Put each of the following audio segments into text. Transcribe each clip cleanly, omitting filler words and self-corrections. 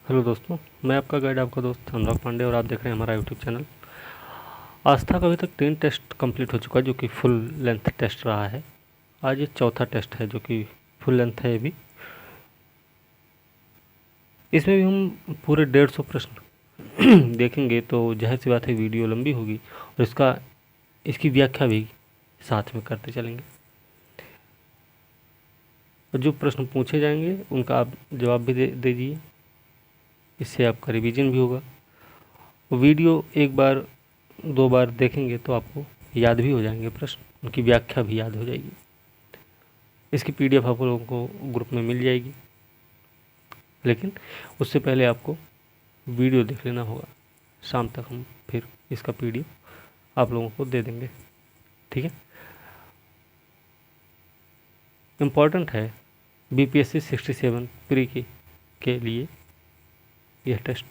Hello दोस्तों, मैं आपका गाइड आपका दोस्त अनुराग पांडे और आप देख रहे हैं हमारा यूट्यूब चैनल। आस्था का अभी तक 3 टेस्ट कंप्लीट हो चुका है जो कि फुल लेंथ टेस्ट रहा है। आज ये चौथा टेस्ट है जो कि फुल लेंथ है। ये भी इसमें भी हम पूरे 150 प्रश्न देखेंगे, तो जाहिर सी बात है वीडियो लंबी होगी और इसकी व्याख्या भी साथ में करते चलेंगे। और जो प्रश्न पूछे जाएंगे उनका आप जवाब भी दे दीजिए, इससे आपका रिवीजन भी होगा। वीडियो एक बार 2 बार देखेंगे तो आपको याद भी हो जाएंगे प्रश्न, उनकी व्याख्या भी याद हो जाएगी। इसकी पीडीएफ आप लोगों को ग्रुप में मिल जाएगी, लेकिन उससे पहले आपको वीडियो देख लेना होगा। शाम तक हम फिर इसका पीडीएफ आप लोगों को दे देंगे, ठीक है। इम्पॉर्टेंट है बीपीएससी 67 प्री के लिए यह टेस्ट,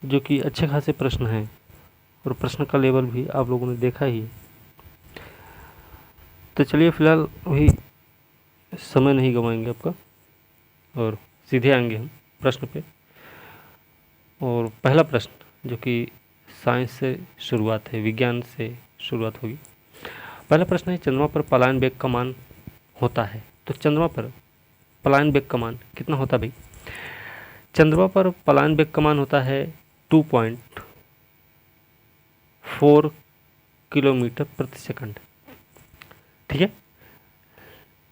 जो कि अच्छे खासे प्रश्न हैं और प्रश्न का लेवल भी आप लोगों ने देखा ही है। तो चलिए फिलहाल अभी समय नहीं गंवाएंगे आपका और सीधे आएंगे हम प्रश्न पे। और पहला प्रश्न जो कि साइंस से शुरुआत है, विज्ञान से शुरुआत होगी। पहला प्रश्न है, चंद्रमा पर पलायन वेग का मान होता है। तो चंद्रमा पर पलायन वेग का मान कितना होता है भाई? चंद्रमा पर पलायन वेग का मान होता है 2.4 किलोमीटर प्रति सेकंड, ठीक है।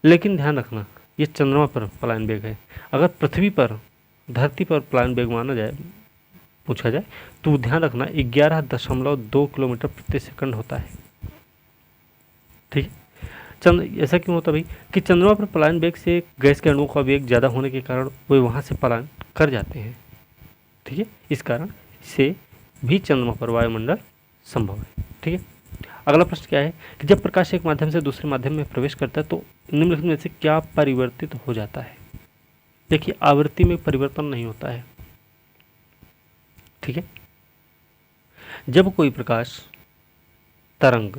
लेकिन ध्यान रखना, ये चंद्रमा पर पलायन वेग है। अगर पृथ्वी पर, धरती पर पलायन वेग माना जाए, पूछा जाए, तो ध्यान रखना 11.2 किलोमीटर प्रति सेकंड होता है, ठीक है। ऐसा क्यों होता भाई कि चंद्रमा पर पलायन वेग से गैस के अणुओं का वेग ज़्यादा होने के कारण वे वहाँ से पलायन कर जाते हैं, ठीक है। इस कारण से भी चंद्रमा पर वायुमंडल संभव है, ठीक है। अगला प्रश्न क्या है कि जब प्रकाश एक माध्यम से दूसरे माध्यम में प्रवेश करता है तो निम्नलिखित में से क्या परिवर्तित हो जाता है? देखिए, आवृत्ति में परिवर्तन नहीं होता है, ठीक है। जब कोई प्रकाश तरंग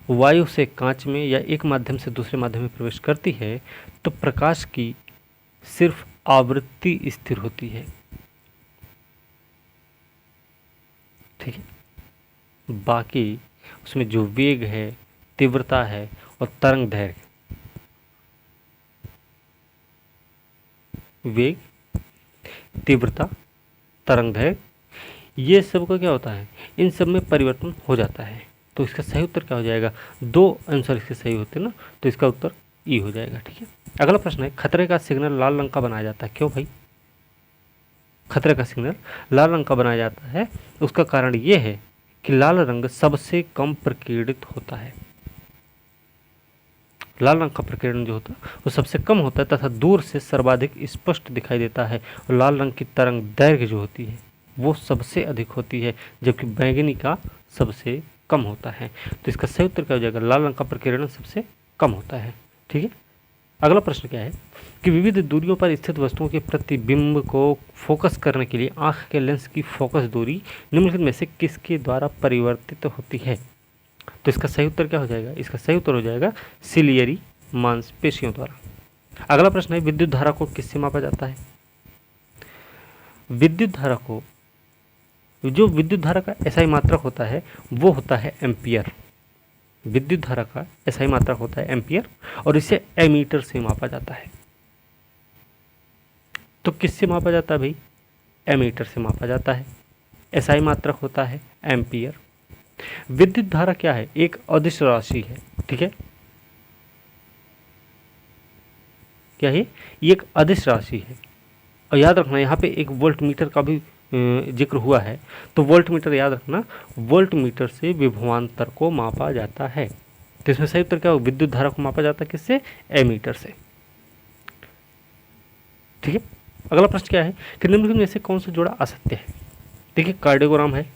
वायु से कांच में या एक माध्यम से दूसरे माध्यम में प्रवेश करती है तो प्रकाश की सिर्फ आवृत्ति स्थिर होती है, ठीक है। बाकी उसमें जो वेग है, तीव्रता है और तरंग दैर्घ्य, वेग, तीव्रता, तरंग दैर्घ्य, ये सब का क्या होता है? इन सब में परिवर्तन हो जाता है। तो इसका सही उत्तर क्या हो जाएगा? 2 आंसर इसके सही होते हैं ना, तो इसका उत्तर ई हो जाएगा, ठीक है। अगला प्रश्न है, खतरे का सिग्नल लाल रंग का बनाया जाता है। क्यों भाई खतरे का सिग्नल लाल रंग का बनाया जाता है? उसका कारण ये है कि लाल रंग सबसे कम प्रकीर्णित होता है। लाल रंग का प्रकीर्णन जो होता है वो सबसे कम होता है तथा दूर से सर्वाधिक स्पष्ट दिखाई देता है। और लाल रंग की तरंग दैर्घ्य जो होती है वो सबसे अधिक होती है, जबकि बैंगनी का सबसे कम होता है। तो इसका सही उत्तर क्या हो जाएगा? लाल रंग का प्रकीर्णन सबसे कम होता है, ठीक है। अगला प्रश्न क्या है कि विविध दूरियों पर स्थित वस्तुओं के प्रतिबिंब को फोकस करने के लिए आंख के लेंस की फोकस दूरी निम्नलिखित में से किसके द्वारा परिवर्तित होती है? तो इसका सही उत्तर क्या हो जाएगा? इसका सही उत्तर हो जाएगा सिलियरी मांसपेशियों द्वारा। अगला प्रश्न है, विद्युत धारा को किससे मापा जाता है? विद्युत धारा को, जो विद्युत धारा का एसआई मात्रक होता है वो होता है एम्पियर। विद्युत धारा का एसआई मात्रक होता है एम्पियर और इसे एमीटर से मापा जाता है। तो किससे मापा जाता है भाई? एमीटर से मापा जाता है। एसआई मात्रक होता है एम्पियर। विद्युत धारा क्या है? एक अदिश राशि है, ठीक है। क्या है? ये एक अदिश राशि है। और याद रखना, यहाँ पे एक वोल्ट मीटर का भी जिक्र हुआ है, तो वोल्ट मीटर याद रखना, वोल्ट मीटर से विभवांतर को मापा जाता है। तो इसमें सही उत्तर क्या होगा? विद्युत धारा को मापा जाता है किससे? एमीटर से, ठीक है। अगला प्रश्न क्या है कि निम्नलिखित में से कौन सा जोड़ा असत्य है? देखिए, कार्डियोग्राम है,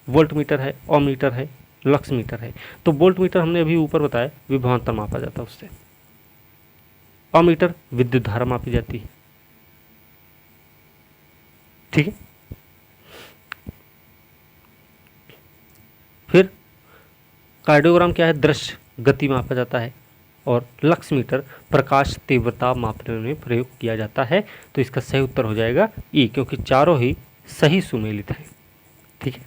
वोल्ट मीटर है, ओमीटर है, लक्स मीटर है। तो वोल्ट मीटर हमने अभी ऊपर बताया विभवांतर मापा जाता है उससे। ओमीटर विद्युत धारा मापी जाती है, ठीक है। फिर कार्डियोग्राम क्या है? दृश्य गति मापा जाता है, और लक्स मीटर प्रकाश तीव्रता मापने में प्रयोग किया जाता है। तो इसका सही उत्तर हो जाएगा ई, क्योंकि चारों ही सही सुमेलित हैं। ठीक है,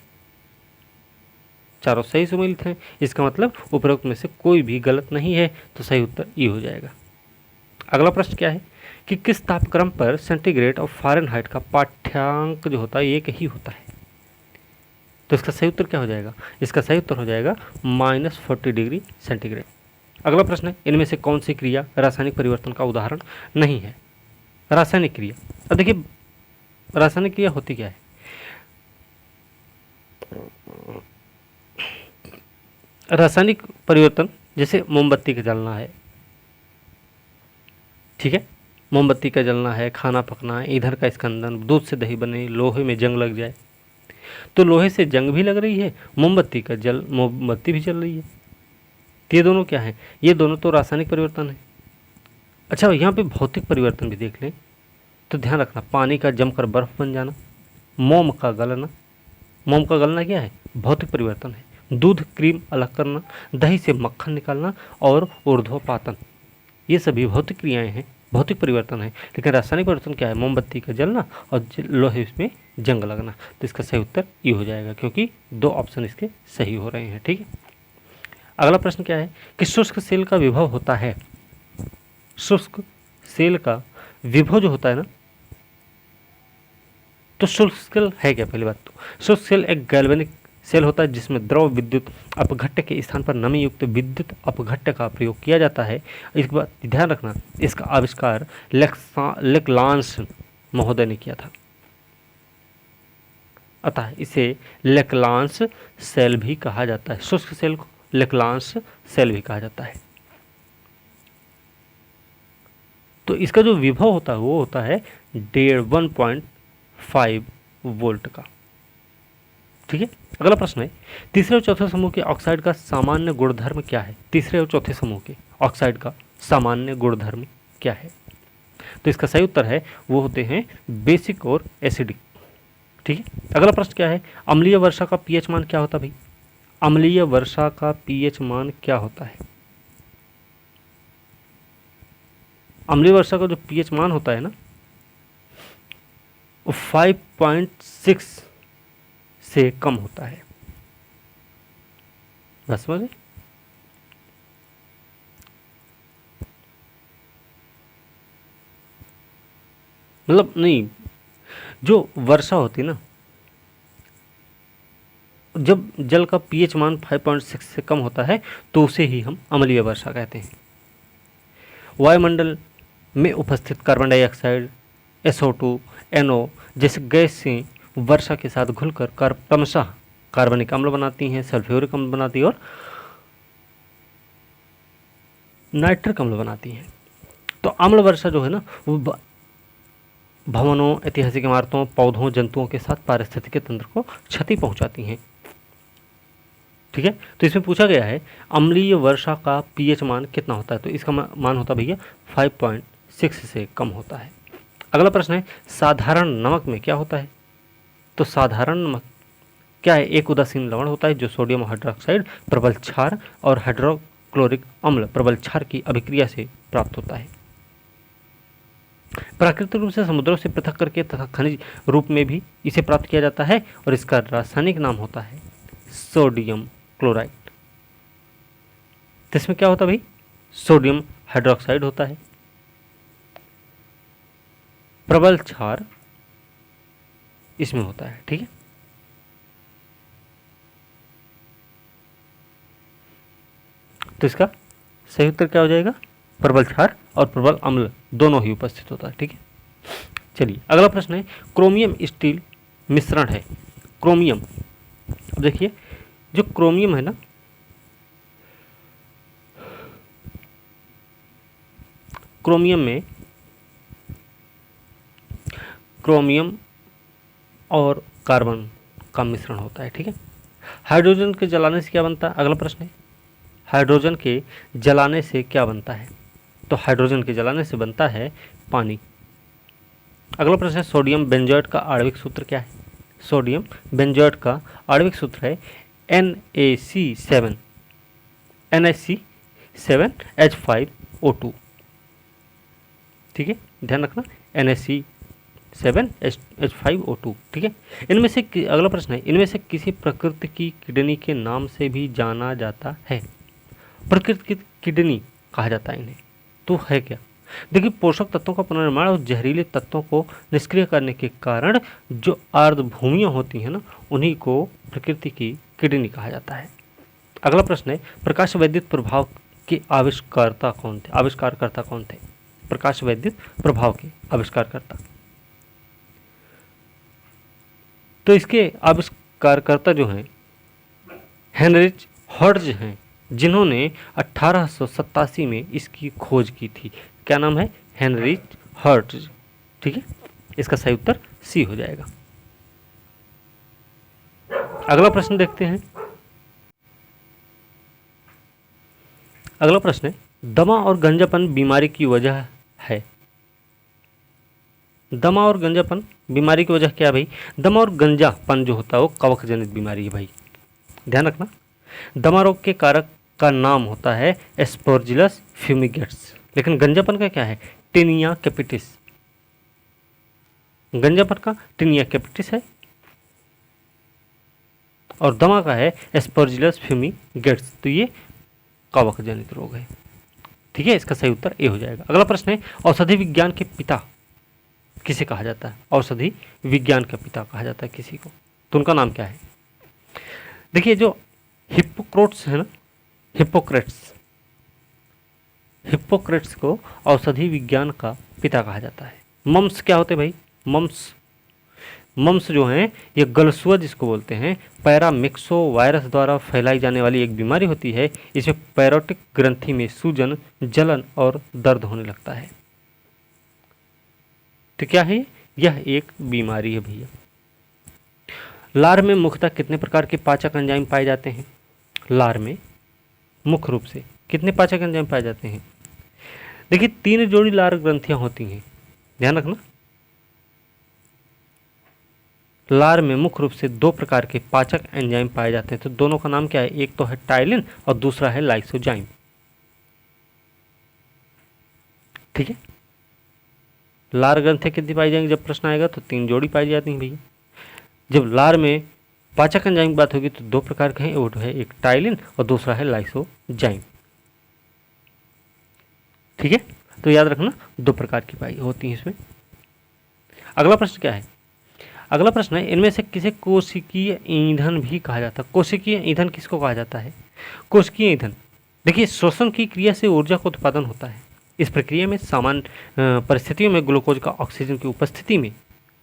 चारों सही सुमेलित हैं, इसका मतलब उपरोक्त में से कोई भी गलत नहीं है, तो सही उत्तर ई हो जाएगा। अगला प्रश्न क्या है कि किस तापक्रम पर सेंटीग्रेड और फ़ारेनहाइट का पाठ्यांक जो होता है एक ही होता है। तो इसका सही उत्तर क्या हो जाएगा, इसका सही उत्तर हो जाएगा -40 डिग्री सेंटीग्रेड। अगला प्रश्न है इनमें से कौन सी क्रिया रासायनिक परिवर्तन का उदाहरण नहीं है। रासायनिक क्रिया, अब देखिए रासायनिक क्रिया होती क्या है। रासायनिक परिवर्तन जैसे मोमबत्ती का जलना है, ठीक है, मोमबत्ती का जलना है, खाना पकना है, ईंधन का स्कंदन, दूध से दही बने, लोहे में जंग लग जाए, तो लोहे से जंग भी लग रही है, मोमबत्ती भी जल रही है। तो ये दोनों क्या है, ये दोनों तो रासायनिक परिवर्तन है। अच्छा, यहाँ पे भौतिक परिवर्तन भी देख लें तो ध्यान रखना, पानी का जमकर बर्फ बन जाना, मोम का गलना, मोम का गलना क्या है, भौतिक परिवर्तन है। दूध क्रीम अलग करना, दही से मक्खन निकालना और ऊर्ध्वपातन, ये सभी भौतिक क्रियाएं हैं, भौतिक परिवर्तन है। लेकिन रासायनिक परिवर्तन क्या है, मोमबत्ती का जलना और लोहे में जंग लगना। तो इसका सही उत्तर ये हो जाएगा, क्योंकि दो ऑप्शन इसके सही हो रहे हैं। ठीक है, अगला प्रश्न क्या है कि शुष्क सेल का विभव होता है, शुष्क सेल का विभव जो होता है ना, तो शुष्क सेल है क्या, पहली बात तो शुष्क सेल एक गैल्वेनिक सेल होता है जिसमें द्रव विद्युत अपघट्य के स्थान पर नमी युक्त विद्युत अपघट्य का प्रयोग किया जाता है। इसके बाद ध्यान रखना, इसका आविष्कार लेक्लांस महोदय ने किया था, अतः इसे लेक्लांस सेल भी कहा जाता है। शुष्क सेल को लेक्लांस सेल भी कहा जाता है। तो इसका जो विभव होता है वो होता है 1.5 वोल्ट का। ठीक है, अगला प्रश्न है तीसरे और चौथे समूह के ऑक्साइड का सामान्य गुणधर्म क्या है। तीसरे और चौथे समूह के ऑक्साइड का सामान्य गुणधर्म क्या है। तो इसका सही उत्तर है वो होते हैं बेसिक और एसिडिक। ठीक है, अगला प्रश्न क्या है अम्लीय वर्षा का पीएच मान क्या होता है भाई, अम्लीय वर्षा का पीएच मान क्या होता है। अम्लीय वर्षा का जो पीएच मान होता है ना, वो 5.6 से कम होता है। बस समझे, मतलब नहीं, जो वर्षा होती है ना, जब जल का पीएच मान 5.6 से कम होता है तो उसे ही हम अम्लीय वर्षा कहते हैं। वायुमंडल में उपस्थित कार्बन डाइऑक्साइड, SO2, NO जैसे गैस से वर्षा के साथ घुलकर क्रमशः कार्बनिक अम्ल बनाती हैं, सल्फ्यूरिक अम्ल बनाती हैं और नाइट्रिक अम्ल बनाती हैं। तो अम्ल वर्षा जो है ना, वो भवनों, ऐतिहासिक इमारतों, पौधों, जंतुओं के साथ पारिस्थितिक तंत्र को क्षति पहुंचाती हैं। ठीक है, तो इसमें पूछा गया है अम्लीय वर्षा का पीएच मान कितना होता है। तो इसका मान होता है भैया 5.6 से कम होता है। अगला प्रश्न है साधारण नमक में क्या होता है। तो साधारण नमक क्या है, एक उदासीन लवण होता है जो सोडियम हाइड्रोक्साइड प्रबल क्षार और हाइड्रोक्लोरिक अम्ल प्रबल क्षार की अभिक्रिया से प्राप्त होता है। प्राकृतिक रूप से समुद्रों से पृथक करके तथा खनिज रूप में भी इसे प्राप्त किया जाता है और इसका रासायनिक नाम होता है सोडियम क्लोराइड। तो इसमें क्या होता है भाई, सोडियम हाइड्रोक्साइड होता है, प्रबल क्षार इसमें होता है। ठीक है, तो इसका सही उत्तर क्या हो जाएगा, प्रबल क्षार और प्रबल अम्ल दोनों ही उपस्थित होता है। ठीक है, चलिए अगला प्रश्न है क्रोमियम स्टील मिश्रण है। क्रोमियम, अब देखिए जो क्रोमियम है ना, क्रोमियम में क्रोमियम और कार्बन का मिश्रण होता है। ठीक है, हाइड्रोजन के जलाने से क्या बनता है। अगला प्रश्न है हाइड्रोजन के जलाने से क्या बनता है। तो हाइड्रोजन के जलाने से बनता है पानी। अगला प्रश्न है सोडियम बेंजोएट का आणविक सूत्र क्या है। सोडियम बेंजोएट का आणविक सूत्र है NaC7। NaC NaC7H5O2। ठीक है, ध्यान रखना, NaC7H5O2। ठीक है, इनमें से अगला प्रश्न है, इनमें से किसी प्रकृति की किडनी के नाम से भी जाना जाता है। प्रकृति की किडनी कहा जाता है इन्हें, तो है क्या? देखिए, पोषक तत्वों का पुनर्निर्माण और जहरीले तत्वों को निष्क्रिय करने के कारण जो आर्द्रभूमियां होती हैं ना, उन्हीं को प्रकृति की किडनी कहा जाता है। अगला प्रश्न है, प्रकाश वैद्युत प्रभाव के आविष्कारकर्ता कौन थे? प्रकाश वैद्युत प्रभाव के आविष्कारकर्ता, तो इसके आविष्कारकर्ता जो हैं हेनरिच हर्ट्ज हैं, जिन्होंने 1887 में इसकी खोज की थी। क्या नाम है? Heinrich hertz. ठीक है, इसका सही उत्तर सी हो जाएगा। अगला प्रश्न देखते हैं। अगला प्रश्न है, दमा और गंजापन बीमारी की वजह है। दमा और गंजापन बीमारी की वजह क्या है भाई? दमा और गंजापन जो होता है वो कवक जनित बीमारी है भाई, ध्यान रखना। दमा रोग के कारक का नाम होता है एस्परजिलस फ्यूमिगेट्स, लेकिन गंजापन का क्या है? Taenia capitis. गंजापन का टेनिया कैपिटिस है और दमा का है एस्परजिलस फ्यूमिगेट्स, तो ये कवक जनित रोग है। ठीक है, इसका सही उत्तर ए हो जाएगा। अगला प्रश्न है, औषधि विज्ञान के पिता किसे कहा जाता है? औषधि विज्ञान का पिता कहा जाता है किसी को, तो उनका नाम क्या है? देखिए, जो हिप्पोक्रेट्स है ना, हिप्पोक्रेट्स को औषधि विज्ञान का पिता कहा जाता है। मम्स क्या होते हैं भाई? मम्स जो हैं ये गलसुआ जिसको बोलते हैं, पैरामिक्सो वायरस द्वारा फैलाई जाने वाली एक बीमारी होती है। इसमें पैरोटिक ग्रंथि में सूजन, जलन और दर्द होने लगता है। तो क्या है? यह एक बीमारी है भैया। लार में मुख्यतः कितने प्रकार के पाचक एंजाइम पाए जाते हैं? लार में मुख्य रूप से कितने पाचक एंजाइम पाए जाते हैं? देखिए, 3 जोड़ी लार ग्रंथियां होती हैं, ध्यान रखना। लार में मुख्य रूप से 2 प्रकार के पाचक एंजाइम पाए जाते हैं, तो दोनों का नाम क्या है? एक तो है टाइलिन और दूसरा है लाइसोजाइम। ठीक है, लार ग्रंथियां कितनी पाई जाएंगी जब प्रश्न आएगा? तो 3 जोड़ी पाई जाती हैं भैया। जब लार में पाचक एंजाइम की बात होगी तो 2 प्रकार के हैं, वो है एक टाइलिन और दूसरा है लाइसोजाइम। ठीक है, तो याद रखना 2 प्रकार की पाई होती हैं इसमें। अगला प्रश्न क्या है? अगला प्रश्न है, इनमें से किसे कोशिकीय ईंधन भी कहा जाता है? कोशिकीय ईंधन किसको कहा जाता है? कोशिकीय ईंधन, देखिए, श्वसन की क्रिया से ऊर्जा का उत्पादन होता है। इस प्रक्रिया में सामान्य परिस्थितियों में ग्लूकोज का ऑक्सीजन की उपस्थिति में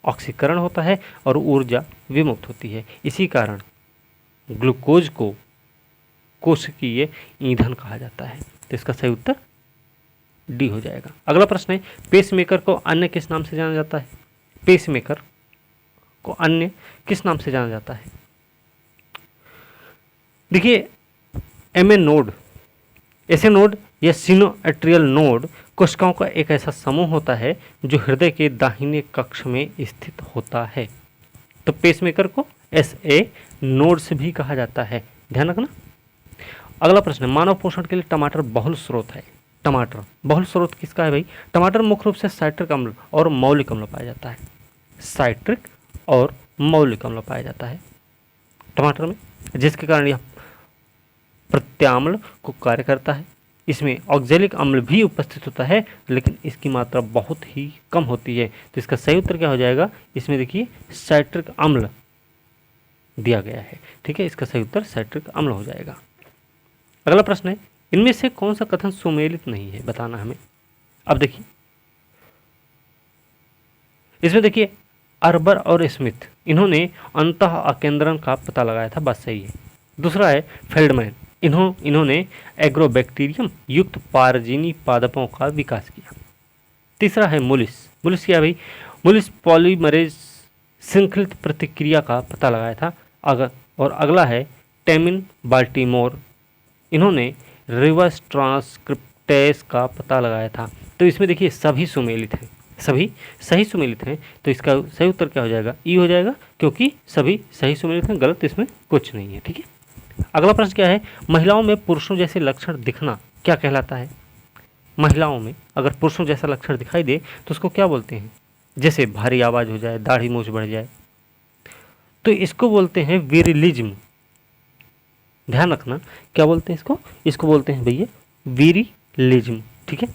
ऑक्सीकरण होता है और ऊर्जा विमुक्त होती है। इसी कारण ग्लूकोज को कोशिकीय ईंधन कहा जाता है। तो इसका सही उत्तर डी हो जाएगा। अगला प्रश्न है, पेसमेकर को अन्य किस नाम से जाना जाता है? पेसमेकर को अन्य किस नाम से जाना जाता है? देखिए, एमए नोड, ऐसे नोड या सिनोएट्रियल नोड कोशिकाओं का एक ऐसा समूह होता है जो हृदय के दाहिने कक्ष में स्थित होता है। तो पेसमेकर को एसए नोड से भी कहा जाता है, ध्यान रखना। अगला प्रश्न है, मानव पोषण के लिए टमाटर बहुल स्रोत है। टमाटर बहुल स्रोत किसका है भाई? टमाटर मुख्य रूप से साइट्रिक अम्ल और मौलिक अम्ल पाया जाता है। साइट्रिक और मौलिक अम्ल पाया जाता है टमाटर में, जिसके कारण यह प्रत्याम्ल को कार्य करता है। इसमें ऑक्जेलिक अम्ल भी उपस्थित होता है, लेकिन इसकी मात्रा बहुत ही कम होती है। तो इसका सही उत्तर क्या हो जाएगा? इसमें देखिए साइट्रिक अम्ल दिया गया है। ठीक है, इसका सही उत्तर साइट्रिक अम्ल हो जाएगा। अगला प्रश्न है, इनमें से कौन सा कथन सुमेलित नहीं है, बताना हमें। अब देखिए, इसमें देखिए अर्बर और स्मिथ, इन्होंने अंतः आकेंद्रण का पता लगाया था, बात सही है। दूसरा है फेल्डमैन, इन्होंने एग्रोबैक्टीरियम युक्त पारजीनी पादपों का विकास किया। तीसरा है मुलिस क्या भाई? मुलिस पॉलीमरेज श्रृंखलित प्रतिक्रिया का पता लगाया था। और अगला है टेमिन बाल्टीमोर, इन्होंने रिवर्स ट्रांसक्रिप्टेस का पता लगाया था। तो इसमें देखिए सभी सुमेलित हैं, सभी सही सुमेलित हैं, तो इसका सही उत्तर क्या हो जाएगा? ई हो जाएगा, क्योंकि सभी सही सुमेलित हैं, गलत इसमें कुछ नहीं है। ठीक है, अगला प्रश्न क्या है, महिलाओं में पुरुषों जैसे लक्षण दिखना क्या कहलाता है? महिलाओं में अगर पुरुषों जैसा लक्षण दिखाई दे तो उसको क्या बोलते हैं? जैसे भारी आवाज़ हो जाए, दाढ़ी मूछ बढ़ जाए, तो इसको बोलते हैं विरिलिज्म। ध्यान रखना, क्या बोलते हैं इसको? इसको बोलते हैं भैया विरिलिज्म। ठीक है,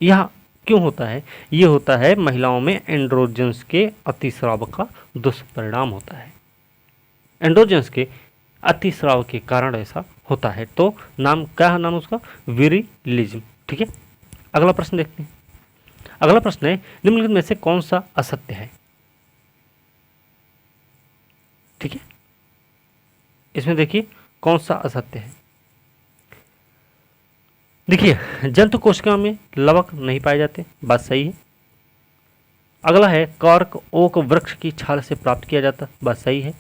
यह क्यों होता है? ये होता है महिलाओं में एंड्रोजन्स के अतिस्राव का दुष्परिणाम होता है। एंड्रोजन्स के अतिस्राव के कारण ऐसा होता है। तो नाम क्या है? नाम उसका विरिलिज्म। ठीक है, अगला प्रश्न देखते हैं। अगला प्रश्न है, निम्नलिखित में से कौन सा असत्य है? ठीक है, इसमें देखिए कौन सा असत्य है। देखिए, जंतु कोशिका में लवक नहीं पाए जाते, बात सही है। अगला है, कॉर्क ओक वृक्ष की छाल से प्राप्त किया जाता, बात सही है।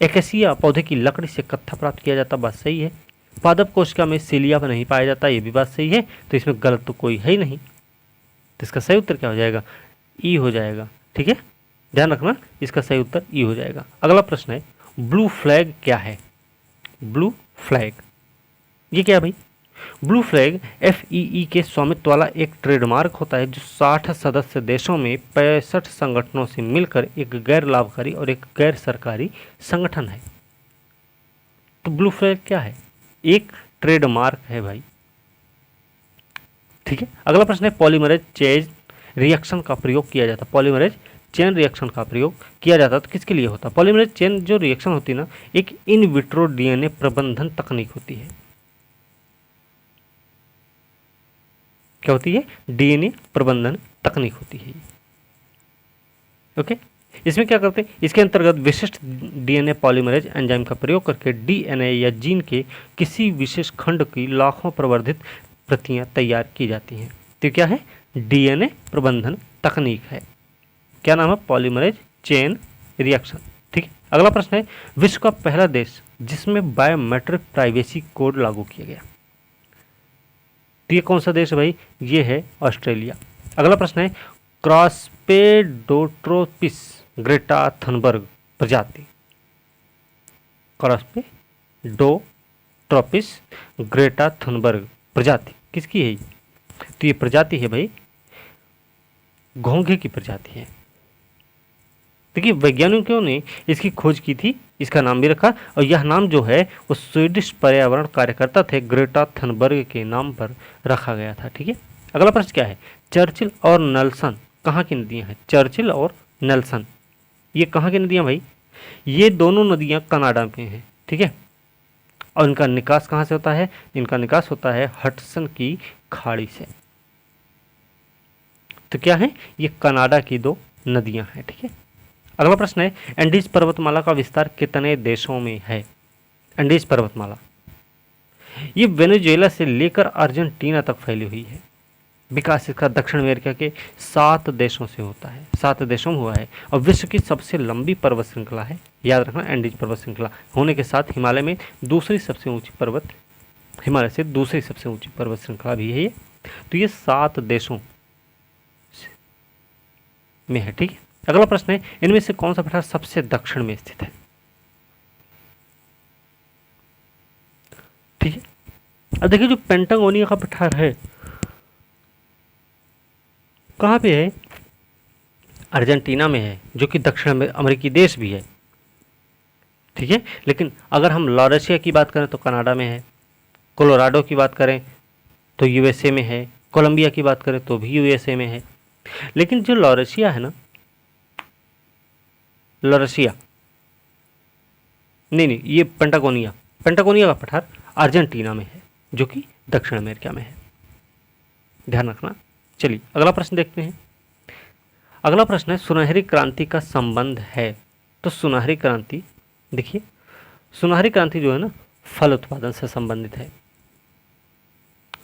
एकेसिया पौधे की लकड़ी से कत्था प्राप्त किया जाता, बात सही है। पादप कोशिका में सीलिया नहीं पाया जाता, ये भी बात सही है। तो इसमें गलत तो कोई है ही नहीं, तो इसका सही उत्तर क्या हो जाएगा? ई हो जाएगा। ठीक है, ध्यान रखना, इसका सही उत्तर ई हो जाएगा। अगला प्रश्न है, ब्लू फ्लैग क्या है? ब्लू फ्लैग ये क्या है भाई? ब्लू फ्लैग FEE के स्वामित्व वाला एक ट्रेडमार्क होता है जो 60 सदस्य देशों में 65 संगठनों से मिलकर एक गैर लाभकारी और एक गैर सरकारी संगठन है। तो ब्लू फ्लैग क्या है? एक ट्रेडमार्क है भाई। ठीक है, अगला प्रश्न है, पॉलीमरेज चेन रिएक्शन का प्रयोग किया जाता है। पॉलीमरेज चेन रिएक्शन का प्रयोग किया जाता है तो किसके लिए होता है? पॉलीमरेज चेन जो रिएक्शन होती है ना, एक इन विट्रो DNA प्रबंधन तकनीक होती है। क्या होती है? DNA प्रबंधन तकनीक होती है। ओके, इसमें क्या करते हैं? इसके अंतर्गत विशिष्ट DNA पॉलीमरेज एंजाइम का प्रयोग करके DNA या जीन के किसी विशेष खंड की लाखों प्रवर्धित प्रतियां तैयार की जाती हैं। तो क्या है? DNA प्रबंधन तकनीक है। क्या नाम है? Polymerase chain reaction. ठीक है, अगला प्रश्न है, विश्व का पहला देश जिसमें बायोमेट्रिक प्राइवेसी कोड लागू किया गया। तो ये कौन सा देश है भाई? ये है ऑस्ट्रेलिया। अगला प्रश्न है, क्रॉस्पेडोट्रोपिस ग्रेटा थनबर्ग प्रजाति। क्रॉस्पेडोट्रोपिस ग्रेटा थनबर्ग प्रजाति किसकी है? तो ये प्रजाति है भाई घोंघे की प्रजाति है। देखिए, वैज्ञानिकों ने इसकी खोज की थी, इसका नाम भी रखा, और यह नाम जो है वो स्वीडिश पर्यावरण कार्यकर्ता थे ग्रेटा थनबर्ग के नाम पर रखा गया था। ठीक है, अगला प्रश्न क्या है, चर्चिल और नेल्सन कहाँ की नदियाँ हैं? चर्चिल और नेल्सन ये कहाँ की नदियाँ भाई? ये दोनों नदियाँ कनाडा में हैं। ठीक है, और इनका निकास कहाँ से होता है? इनका निकास होता है हडसन की खाड़ी से। तो क्या है? ये कनाडा की दो नदियाँ हैं। ठीक है, अगला प्रश्न है, एंडीज पर्वतमाला का विस्तार कितने देशों में है? एंडीज पर्वतमाला ये वेनेजुएला से लेकर अर्जेंटीना तक फैली हुई है। विकास इसका दक्षिण अमेरिका के 7 देशों से होता है, 7 देशों में हुआ है, और विश्व की सबसे लंबी पर्वत श्रृंखला है। याद रखना, एंडीज पर्वत श्रृंखला होने के साथ हिमालय में दूसरी सबसे ऊंची पर्वत, हिमालय से दूसरी सबसे ऊंची पर्वत श्रृंखला भी है ये। तो ये 7 देशों में है। ठीक है, अगला प्रश्न है, इनमें से कौन सा पठार सबसे दक्षिण में स्थित है? ठीक है, अब देखिए जो पेंटागोनिया का पठार है कहाँ पे है? अर्जेंटीना में है, जो कि दक्षिण अमेरिकी देश भी है। ठीक है, लेकिन अगर हम लॉरेशिया की बात करें तो कनाडा में है, कोलोराडो की बात करें तो USA में है, कोलंबिया की बात करें तो भी USA में है। लेकिन जो लॉरेशिया है ना, लॉरेशिया नहीं, ये पेंटागोनिया का पठार अर्जेंटीना में है, जो कि दक्षिण अमेरिका में है। ध्यान रखना। चलिए अगला प्रश्न देखते हैं। अगला प्रश्न है, सुनहरी क्रांति का संबंध है। तो सुनहरी क्रांति, देखिए सुनहरी क्रांति जो है ना, फल उत्पादन से संबंधित है।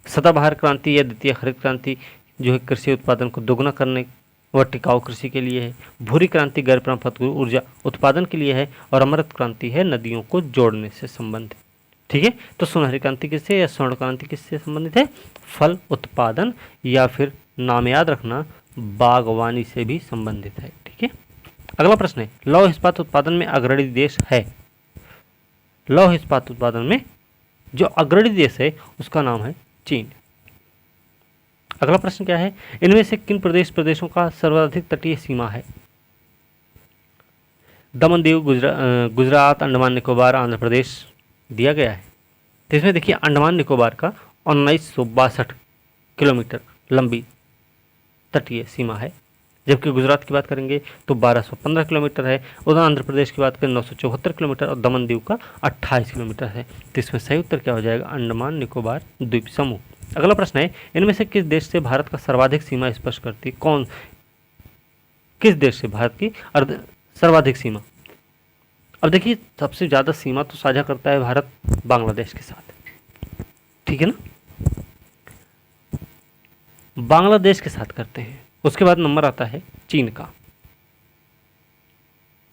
सदाबहार क्रांति या द्वितीय हरित क्रांति जो है कृषि उत्पादन को दोगुना करने व टिकाऊ कृषि के लिए है। भूरी क्रांति गैर परंपरागत ऊर्जा उत्पादन के लिए है, और अमृत क्रांति है नदियों को जोड़ने से संबंधित। ठीक है, तो सुनहरी क्रांति किससे या स्वर्ण क्रांति किससे संबंधित है? फल उत्पादन, या फिर नाम याद रखना बागवानी से भी संबंधित है। ठीक है, अगला प्रश्न है, लौह इस्पात उत्पादन में अग्रणी देश है। लौह इस्पात उत्पादन में जो अग्रणी देश है उसका नाम है चीन। अगला प्रश्न क्या है, इनमें से किन प्रदेशों का सर्वाधिक तटीय सीमा है? दमन दीव, गुजरात, अंडमान निकोबार, आंध्र प्रदेश दिया गया है। तो इसमें देखिए अंडमान निकोबार का 1962 किलोमीटर लंबी तटीय सीमा है, जबकि गुजरात की बात करेंगे तो 1215 किलोमीटर है, उधर आंध्र प्रदेश की बात करें 974 किलोमीटर और दमन दीव का 28 किलोमीटर है। तो इसमें सही उत्तर क्या हो जाएगा, अंडमान निकोबार द्वीप समूह। अगला प्रश्न है, इनमें से किस देश से भारत का सर्वाधिक सीमा स्पर्श करती, किस देश से भारत की सर्वाधिक सीमा? अब देखिए सबसे ज़्यादा सीमा तो साझा करता है भारत बांग्लादेश के साथ, ठीक है ना, बांग्लादेश के साथ करते हैं। उसके बाद नंबर आता है चीन का।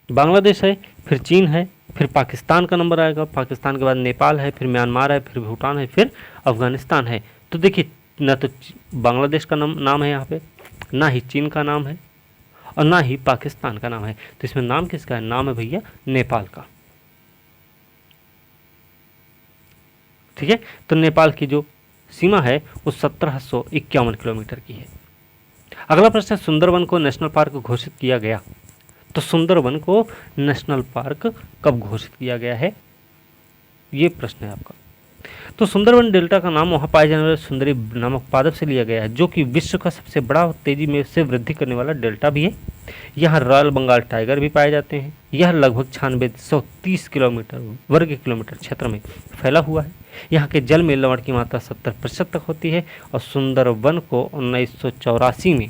बांग्लादेश है, फिर चीन है, फिर पाकिस्तान का नंबर आएगा, पाकिस्तान के बाद नेपाल है, फिर म्यांमार है, फिर भूटान है, फिर अफगानिस्तान है। तो देखिए ना तो बांग्लादेश का नाम है यहाँ पे, ना ही चीन का नाम है और ना ही पाकिस्तान का नाम है। तो इसमें नाम किसका है, नाम है भैया नेपाल का, ठीक है। तो नेपाल की जो सीमा है वो 1751 किलोमीटर की है। अगला प्रश्न है, सुंदरवन को नेशनल पार्क घोषित किया गया। तो सुंदरवन को नेशनल पार्क कब घोषित किया गया है, ये प्रश्न है आपका। तो सुंदरवन डेल्टा का नाम वहाँ पाए जाने वाले सुंदरी नामक पादप से लिया गया है, जो कि विश्व का सबसे बड़ा और तेजी में से वृद्धि करने वाला डेल्टा भी है। यहाँ रॉयल बंगाल टाइगर भी पाए जाते हैं। यह लगभग 9630 किलोमीटर वर्ग किलोमीटर क्षेत्र में फैला हुआ है। यहाँ के जल में लवण की मात्रा 70% तक होती है और सुंदरवन को 1984 में,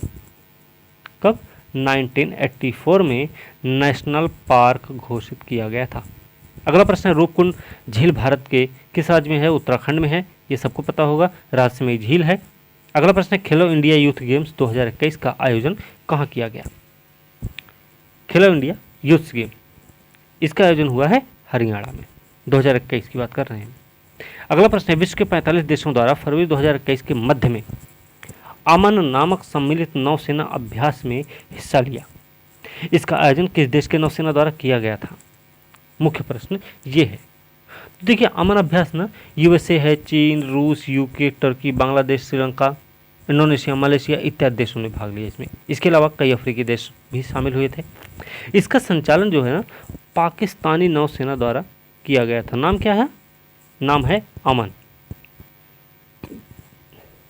कब, 1984 में नेशनल पार्क घोषित किया गया था। अगला प्रश्न है, रूपकुंड झील भारत के किस राज्य में है? उत्तराखंड में है, ये सबको पता होगा, रहस्यमयी झील है। अगला प्रश्न है, खेलो इंडिया यूथ गेम्स 2021 का आयोजन कहाँ किया गया? खेलो इंडिया यूथ गेम, इसका आयोजन हुआ है हरियाणा में, 2021 की बात कर रहे हैं। अगला प्रश्न है, विश्व के 45 देशों द्वारा फरवरी 2021 के मध्य में अमन नामक सम्मिलित नौसेना अभ्यास में हिस्सा लिया। इसका आयोजन किस देश के नौसेना द्वारा किया गया था? मुख्य प्रश्न ये है। तो देखिए अमन अभ्यास ना यूएसए है, चीन, रूस, UK, Turkey, Bangladesh, Sri Lanka, Indonesia, Malaysia इत्यादि देशों ने भाग लिया इसमें। इसके अलावा कई अफ्रीकी देश भी शामिल हुए थे। इसका संचालन जो है ना पाकिस्तानी नौसेना द्वारा किया गया था। नाम क्या है? नाम है अमन,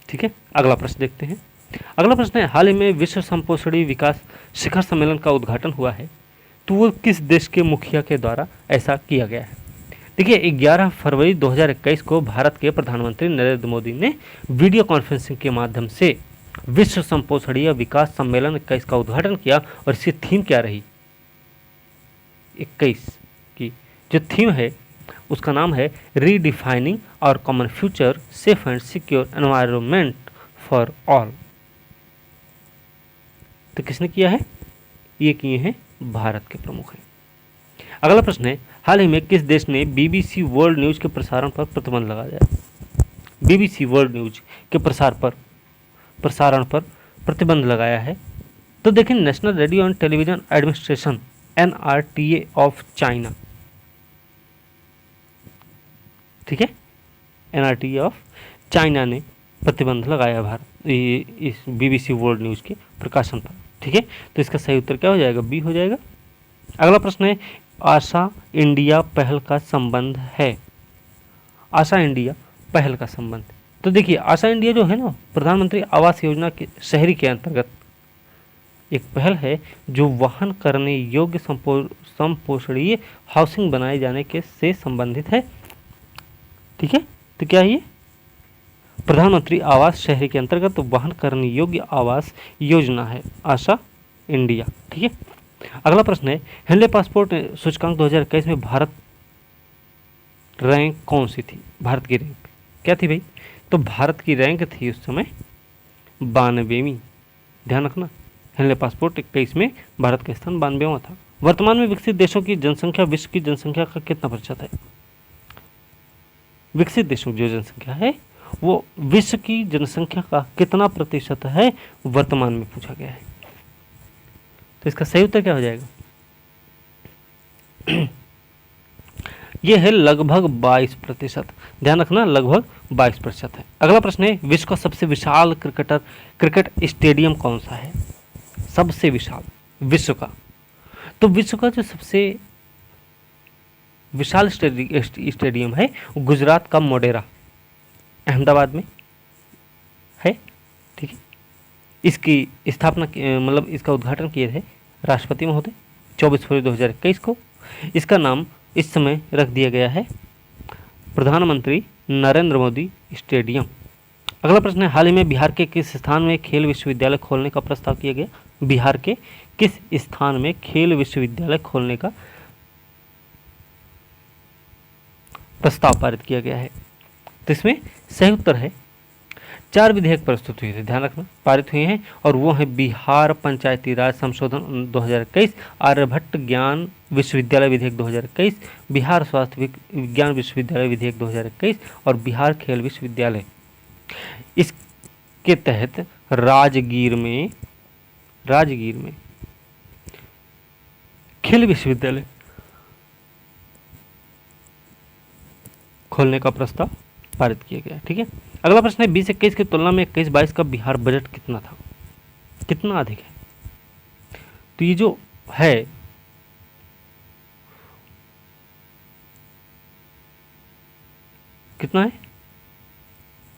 ठीक है। अगला प्रश्न देखते हैं। अगला प्रश्न है, हाल ही में विश्व संपोषणी विकास शिखर सम्मेलन का उद्घाटन हुआ है, तो वो किस देश के मुखिया के द्वारा ऐसा किया गया है? देखिए 11 फरवरी 2021 को भारत के प्रधानमंत्री नरेंद्र मोदी ने वीडियो कॉन्फ्रेंसिंग के माध्यम से विश्व संपोषणीय विकास सम्मेलन 21 का उद्घाटन किया और इसकी थीम क्या रही? 21 की जो थीम है उसका नाम है रीडिफाइनिंग और common future safe and secure environment for all. तो किसने किया है? ये किए हैं भारत के प्रमुख हैं। अगला प्रश्न है, हाल ही में किस देश ने बीबीसी वर्ल्ड न्यूज के प्रसारण पर प्रतिबंध लगा दिया? बीबीसी वर्ल्ड न्यूज के प्रसारण पर प्रतिबंध लगाया है। तो देखें national radio and television administration NRTA of China, ठीक है, NRTA ऑफ चाइना ने प्रतिबंध लगाया भारत इस बीबीसी वर्ल्ड न्यूज के प्रकाशन पर, ठीक है। तो इसका सही उत्तर क्या हो जाएगा? बी हो जाएगा। अगला प्रश्न है, आशा इंडिया पहल का संबंध है। आशा इंडिया पहल का संबंध, तो देखिए आशा इंडिया जो है ना प्रधानमंत्री आवास योजना के शहरी के अंतर्गत एक पहल है जो वहन करने योग्य संपोषणीय हाउसिंग बनाए जाने के से संबंधित है, ठीक है। तो क्या है ये? प्रधानमंत्री आवास शहरी के अंतर्गत वहन करने योग्य आवास योजना है आशा इंडिया, ठीक है। अगला प्रश्न है, हेनले पासपोर्ट सूचकांक 2021 में भारत रैंक कौन सी थी? भारत की रैंक क्या थी भाई? तो भारत की रैंक थी उस समय 92वीं, ध्यान रखना। हेनले पासपोर्ट 21 में भारत का स्थान 92वां था। वर्तमान में विकसित देशों की जनसंख्या विश्व की जनसंख्या का कितना प्रतिशत है? विकसित देशों की जो जनसंख्या है वो विश्व की जनसंख्या का कितना प्रतिशत है वर्तमान में पूछा गया है। तो इसका सही उत्तर क्या हो जाएगा? ये है लगभग 22%। ध्यान रखना, लगभग 22% है। अगला प्रश्न है, विश्व का सबसे विशाल क्रिकेट स्टेडियम कौन सा है? सबसे विशाल विश्व का, तो विश्व का जो सबसे विशाल स्टेडियम है वो गुजरात का मोढेरा, अहमदाबाद में है। ठीक है, इसकी स्थापना मतलब इसका उद्घाटन किए थे राष्ट्रपति महोदय 24 फरवरी 2021 को। इसका नाम इस समय रख दिया गया है प्रधानमंत्री नरेंद्र मोदी स्टेडियम। अगला प्रश्न है, हाल ही में बिहार के किस स्थान में खेल विश्वविद्यालय खोलने का प्रस्ताव किया गया? बिहार के किस स्थान में खेल विश्वविद्यालय खोलने का प्रस्ताव पारित किया गया है? तो इसमें सही उत्तर है, 4 विधेयक प्रस्तुत हुए थे, ध्यान रखना, पारित हुए हैं, और वो है बिहार पंचायती राज संशोधन 2021, आर्यभट्ट ज्ञान विश्वविद्यालय विधेयक 2021, बिहार स्वास्थ्य विज्ञान विश्वविद्यालय विधेयक 2021 और बिहार खेल विश्वविद्यालय। इसके तहत राजगीर में खेल विश्वविद्यालय खोलने का प्रस्ताव पारित किया गया। ठीक है, अगला प्रश्न है, 2021 की तुलना में 21-22 का बिहार बजट कितना था? कितना अधिक है? तो ये जो है कितना है,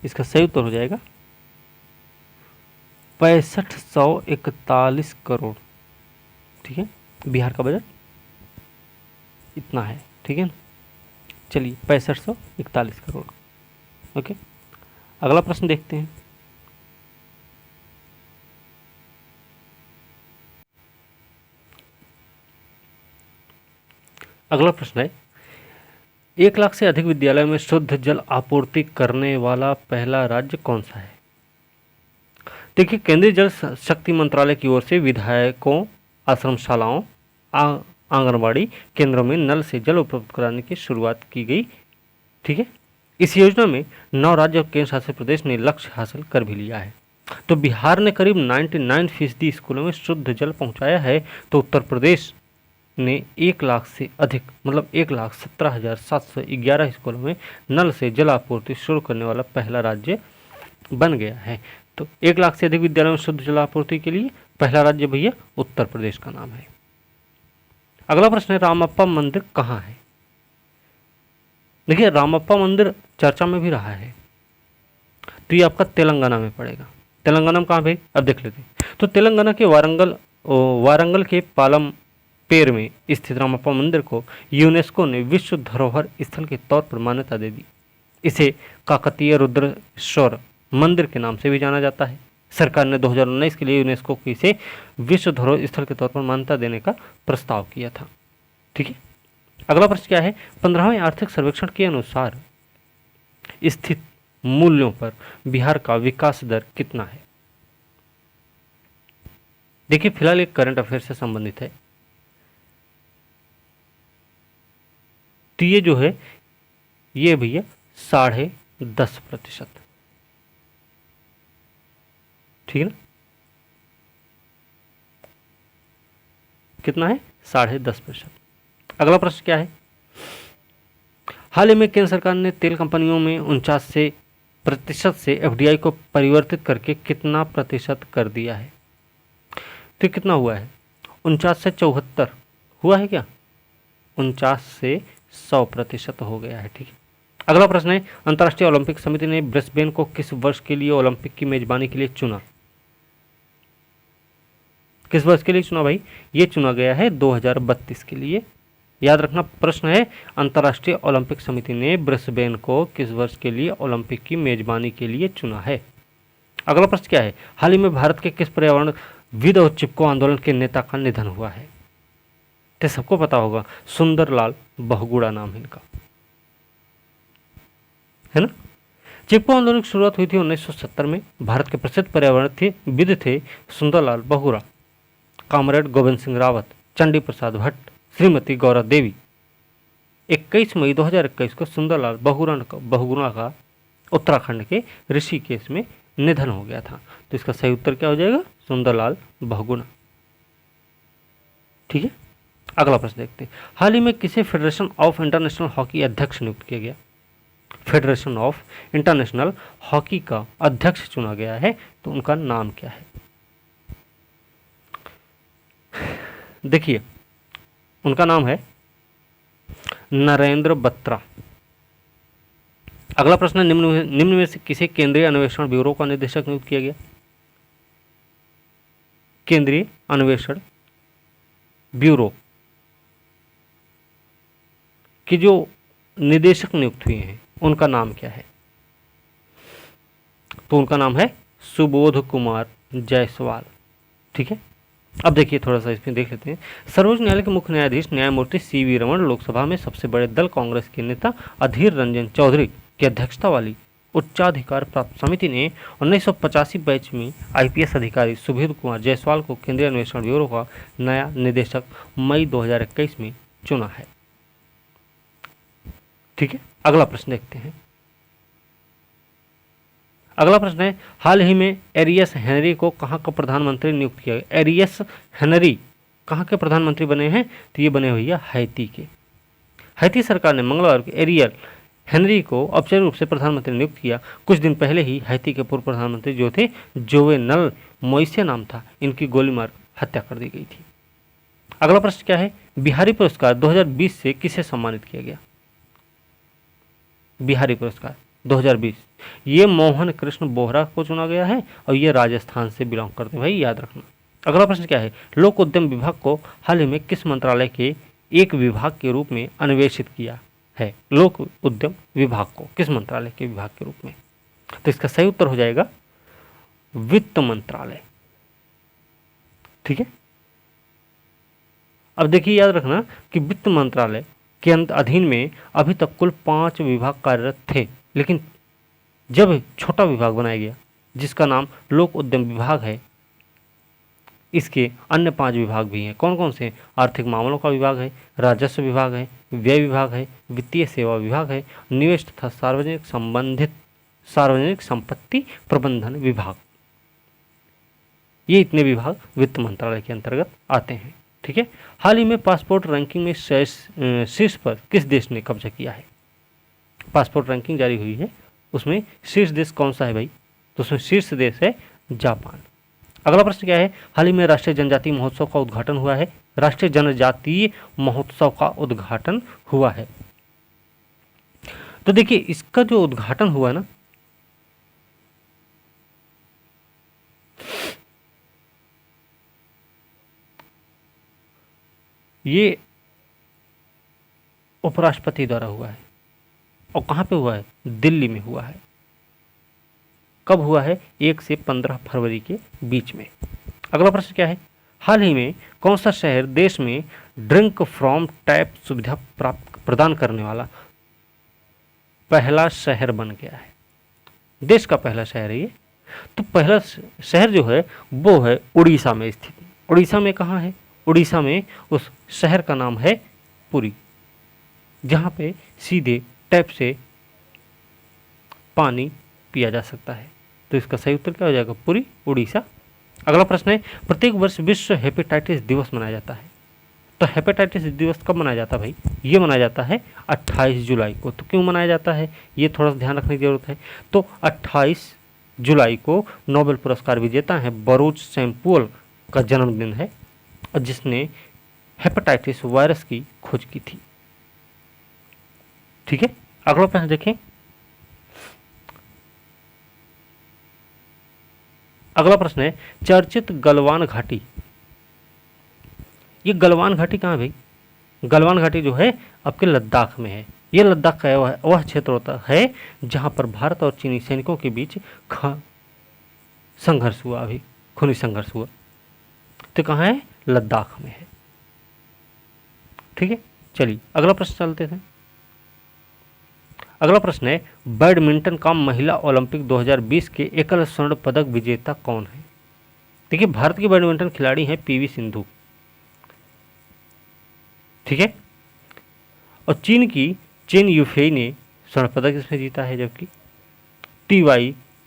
इसका सही उत्तर हो जाएगा 6541 करोड़। ठीक है, बिहार का बजट इतना है। ठीक है ना, चलिए 6541 करोड़। ओके, अगला प्रश्न देखते हैं। अगला प्रश्न है, 1 लाख से अधिक विद्यालयों में शुद्ध जल आपूर्ति करने वाला पहला राज्य कौन सा है? देखिए, केंद्रीय जल शक्ति मंत्रालय की ओर से विधायकों, आश्रमशालाओं, आंगनबाड़ी केंद्रों में नल से जल उपलब्ध कराने की शुरुआत की गई। ठीक है, इस योजना में 9 राज्य और केंद्र शासित प्रदेश ने लक्ष्य हासिल कर भी लिया है। तो बिहार ने करीब 99% स्कूलों में शुद्ध जल पहुंचाया है, तो उत्तर प्रदेश ने 1 लाख से अधिक मतलब 1,17,711 स्कूलों में नल से जल आपूर्ति शुरू करने वाला पहला राज्य बन गया है। तो 1 लाख से अधिक विद्यालयों में शुद्ध जल आपूर्ति के लिए पहला राज्य भैया उत्तर प्रदेश का नाम है। अगला प्रश्न है, रामप्पा मंदिर कहाँ है? देखिए, रामप्पा मंदिर चर्चा में भी रहा है, तो ये आपका तेलंगाना में पड़ेगा। तेलंगाना में कहाँ भाई, अब देख लेते हैं। तो तेलंगाना के वारंगल के पालमपेर में स्थित रामप्पा मंदिर को यूनेस्को ने विश्व धरोहर स्थल के तौर पर मान्यता दे दी। इसे काकतीय रुद्रेश्वर मंदिर के नाम से भी जाना जाता है। सरकार ने 2019 के लिए यूनेस्को को इसे विश्व धरोहर स्थल के तौर पर मान्यता देने का प्रस्ताव किया था। ठीक है, अगला प्रश्न क्या है, 15वें आर्थिक सर्वेक्षण के अनुसार स्थित मूल्यों पर बिहार का विकास दर कितना है? देखिए, फिलहाल एक करंट अफेयर से संबंधित है। तो ये जो है ये भैया 10.5%। ठीक है ना, कितना है, 10.5%। अगला प्रश्न क्या है, हाल ही में केंद्र सरकार ने तेल कंपनियों में 49% से एफडीआई को परिवर्तित करके कितना प्रतिशत कर दिया है? तो कितना हुआ है, 49 से 74 हुआ है क्या? 49 से 100% हो गया है। ठीक है, अगला प्रश्न है, अंतर्राष्ट्रीय ओलंपिक समिति ने ब्रिस्बेन को किस वर्ष के लिए ओलंपिक की मेजबानी के लिए चुना? किस वर्ष के लिए चुना भाई? ये चुना गया है 2032 के लिए। याद रखना, प्रश्न है, अंतर्राष्ट्रीय ओलंपिक समिति ने ब्रिस्बेन को किस वर्ष के लिए ओलंपिक की मेजबानी के लिए चुना है? अगला प्रश्न क्या है, हाल ही में भारत के किस पर्यावरणविद और चिपको आंदोलन के नेता का निधन हुआ है? तो सबको पता होगा, सुंदरलाल बहुगुणा नाम है इनका, है ना। चिपको आंदोलन की शुरुआत हुई थी 1970 में। भारत के प्रसिद्ध पर्यावरणविद थे सुंदरलाल बहुगुणा, कॉमरेड गोविंद सिंह रावत, चंडी प्रसाद भट्ट, श्रीमती गौरा देवी। 21 मई 2021 को सुंदरलाल बहुगुणा का उत्तराखंड के ऋषिकेश में निधन हो गया था। तो इसका सही उत्तर क्या हो जाएगा, सुंदरलाल बहुगुणा। ठीक है, अगला प्रश्न देखते हैं, हाल ही में किसे फेडरेशन ऑफ इंटरनेशनल हॉकी अध्यक्ष नियुक्त किया गया? फेडरेशन ऑफ इंटरनेशनल हॉकी का अध्यक्ष चुना गया है, तो उनका नाम क्या है? देखिए, उनका नाम है नरेंद्र बत्रा। अगला प्रश्न, निम्न में से किसे केंद्रीय अन्वेषण ब्यूरो का निदेशक नियुक्त किया गया? केंद्रीय अन्वेषण ब्यूरो के जो निदेशक नियुक्त हुए हैं उनका नाम क्या है? तो उनका नाम है सुबोध कुमार जायसवाल। ठीक है, अब देखिए थोड़ा सा इसमें देख लेते हैं। सर्वोच्च न्यायालय के मुख्य न्यायाधीश न्यायमूर्ति सीवी रमन लोकसभा में सबसे बड़े दल कांग्रेस के नेता अधीर रंजन चौधरी की अध्यक्षता वाली उच्चाधिकार प्राप्त समिति ने 1985 बैच में आईपीएस अधिकारी सुबोध कुमार जायसवाल को केंद्रीय अन्वेषण ब्यूरो का नया निदेशक मई 2021 में चुना है। ठीक है, अगला प्रश्न देखते हैं। अगला प्रश्न है, हाल ही में एरियस हेनरी को कहां का प्रधानमंत्री नियुक्त किया गया? एरियस हेनरी कहां के प्रधानमंत्री बने हैं? तो ये बने हुए हैती के। हैती सरकार ने मंगलवार को एरियल हेनरी को औपचारिक रूप से प्रधानमंत्री नियुक्त किया। कुछ दिन पहले ही हैती के पूर्व प्रधानमंत्री जो थे जोवेनल मोइसे नाम था, इनकी गोली मार हत्या कर दी गई थी। अगला प्रश्न क्या है, बिहारी पुरस्कार 2020 से किसे सम्मानित किया गया? बिहारी पुरस्कार 2020 ये मोहन कृष्ण बोहरा को चुना गया है और ये राजस्थान से बिलोंग करते हैं, भाई याद रखना। अगला प्रश्न क्या है, लोक उद्यम विभाग को हाल ही में किस मंत्रालय के एक विभाग के रूप में अन्वेषित किया है? लोक उद्यम विभाग को किस मंत्रालय के विभाग के रूप में? तो इसका सही उत्तर हो जाएगा वित्त मंत्रालय। ठीक है, अब देखिए याद रखना कि वित्त मंत्रालय के अधीन में अभी तक कुल 5 विभाग कार्यरत थे, लेकिन जब छोटा विभाग बनाया गया जिसका नाम लोक उद्यम विभाग है, इसके अन्य 5 विभाग भी हैं। कौन कौन से? आर्थिक मामलों का विभाग है, राजस्व विभाग है, व्यय विभाग है, वित्तीय सेवा विभाग है, निवेश तथा सार्वजनिक संपत्ति प्रबंधन विभाग। ये इतने विभाग वित्त मंत्रालय के अंतर्गत आते हैं। ठीक है, हाल ही में पासपोर्ट रैंकिंग में शीर्ष पर किस देश ने कब्जा किया है? पासपोर्ट रैंकिंग जारी हुई है, उसमें शीर्ष देश कौन सा है भाई? तो उसमें शीर्ष देश है जापान। अगला प्रश्न क्या है, हाल ही में राष्ट्रीय जनजातीय महोत्सव का उद्घाटन हुआ है। राष्ट्रीय जनजातीय महोत्सव का उद्घाटन हुआ है। तो देखिए इसका जो उद्घाटन हुआ ना, ये उपराष्ट्रपति द्वारा हुआ है। और कहाँ पे हुआ है? दिल्ली में हुआ है। कब हुआ है? 1 से 15 फरवरी के बीच में। अगला प्रश्न क्या है, हाल ही में कौन सा शहर देश में ड्रिंक फ्रॉम टैप सुविधा प्रदान करने वाला पहला शहर बन गया है? देश का पहला शहर है ये। तो पहला शहर जो है वो है उड़ीसा में स्थित। उड़ीसा में कहाँ है? उड़ीसा में उस शहर का नाम है पुरी, जहाँ पे सीधे टैप से पानी पिया जा सकता है। तो इसका सही उत्तर क्या हो जाएगा? पुरी, उड़ीसा। अगला प्रश्न है, प्रत्येक वर्ष विश्व हेपेटाइटिस दिवस मनाया जाता है। तो हेपेटाइटिस दिवस कब मनाया जाता है भाई? ये मनाया जाता है 28 जुलाई को। तो क्यों मनाया जाता है ये थोड़ा सा ध्यान रखने की जरूरत है। तो 28 जुलाई को नोबेल पुरस्कार विजेता है बरूच सैम्पुअल का जन्मदिन है, और जिसने हेपेटाइटिस वायरस की खोज की थी। ठीक है, अगला प्रश्न देखें। अगला प्रश्न है, चर्चित गलवान घाटी। ये गलवान घाटी कहाँ है भाई? गलवान घाटी जो है आपके लद्दाख में है। ये लद्दाख का वह क्षेत्र होता है जहाँ पर भारत और चीनी सैनिकों के बीच संघर्ष हुआ, अभी खूनी संघर्ष हुआ। तो कहाँ है? लद्दाख में है। ठीक है, चलिए अगला प्रश्न चलते थे। अगला प्रश्न है, बैडमिंटन का महिला ओलंपिक 2020 के एकल स्वर्ण पदक विजेता कौन है? देखिए भारत की बैडमिंटन खिलाड़ी हैं पीवी सिंधु। ठीक है, और चीन की चेन युफेई ने स्वर्ण पदक इसमें जीता है, जबकि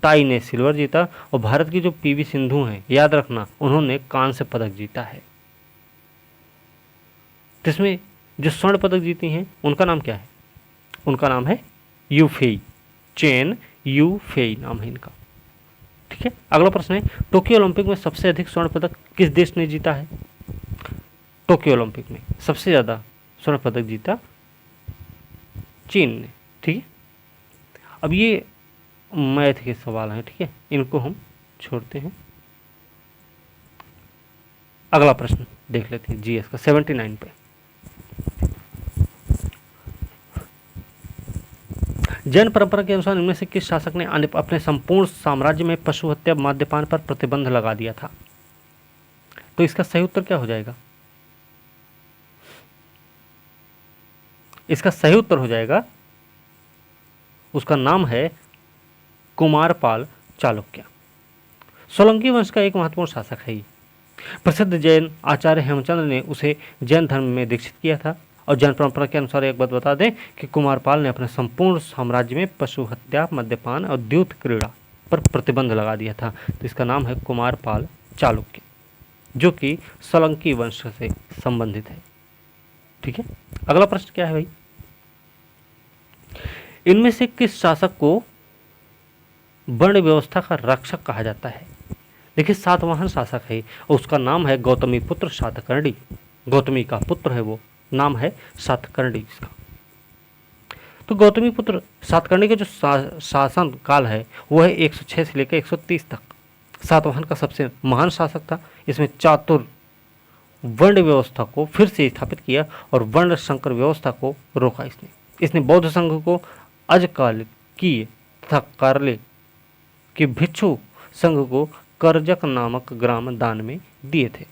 ताई ने सिल्वर जीता। और भारत की जो पीवी सिंधु हैं, याद रखना, उन्होंने कांस्य पदक जीता है। तो इसमें जो स्वर्ण पदक जीती हैं उनका नाम क्या है? उनका नाम है यूफेई, चेन यूफेई नाम है इनका। ठीक है, अगला प्रश्न है, टोक्यो ओलंपिक में सबसे अधिक स्वर्ण पदक किस देश ने जीता है? टोक्यो ओलंपिक में सबसे ज़्यादा स्वर्ण पदक जीता चीन ने। ठीक है, अब ये मैथ के सवाल हैं, ठीक है, इनको हम छोड़ते हैं। अगला प्रश्न देख लेते हैं जीएस का 79 पे। जैन परंपरा के अनुसार इनमें से किस शासक ने अपने संपूर्ण साम्राज्य में पशु हत्या मद्यपान पर प्रतिबंध लगा दिया था? तो इसका सही उत्तर क्या हो जाएगा? इसका सही उत्तर हो जाएगा, उसका नाम है कुमारपाल चालुक्य। सोलंकी वंश का एक महत्वपूर्ण शासक है ये। प्रसिद्ध जैन आचार्य हेमचंद्र ने उसे जैन धर्म में दीक्षित किया था। और जैन परंपरा के अनुसार एक बात बता दें कि कुमारपाल ने अपने संपूर्ण साम्राज्य में पशु हत्या, मद्यपान और द्यूत क्रीड़ा पर प्रतिबंध लगा दिया था। तो इसका नाम है कुमारपाल चालुक्य, जो कि सोलंकी वंश से संबंधित है। ठीक है, अगला प्रश्न क्या है भाई? इनमें से किस शासक को वर्ण व्यवस्था का रक्षक कहा जाता है? देखिए, सातवाहन शासक है और उसका नाम है गौतमी पुत्र सातकर्णी। गौतमी का पुत्र है वो, नाम है सातकर्णी इसका। तो गौतमी पुत्र सातकर्णी का जो शासन काल है वो है 106 से लेकर 130 तक। सातवाहन का सबसे महान शासक था। इसमें चातुर वर्ण व्यवस्था को फिर से स्थापित किया और वर्ण संकर व्यवस्था को रोका इसने बौद्ध संघ को अजकालिकीय तथा कार्ले के भिक्षु संघ को करजक नामक ग्राम दान में दिए थे।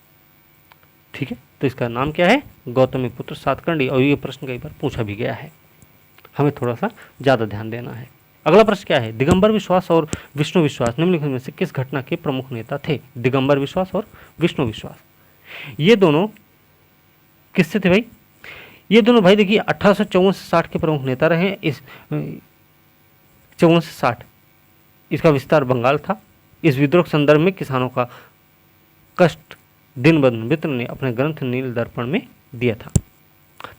ठीक है, तो इसका नाम क्या है? गौतमी पुत्र सातकर्णी। और ये प्रश्न कई बार पूछा भी गया है, हमें थोड़ा सा ज़्यादा ध्यान देना है। अगला प्रश्न क्या है? दिगंबर विश्वास और विष्णु विश्वास निम्नलिखित में से किस घटना के प्रमुख नेता थे? दिगंबर विश्वास और विष्णु विश्वास, ये दोनों किससे थे भाई? ये दोनों भाई देखिए 1854 से 60 के प्रमुख नेता रहे। इस 54 से 60 इसका विस्तार बंगाल था। इस विद्रोह के संदर्भ में किसानों का कष्ट दीनबंधु मित्र ने अपने ग्रंथ नील दर्पण में दिया था।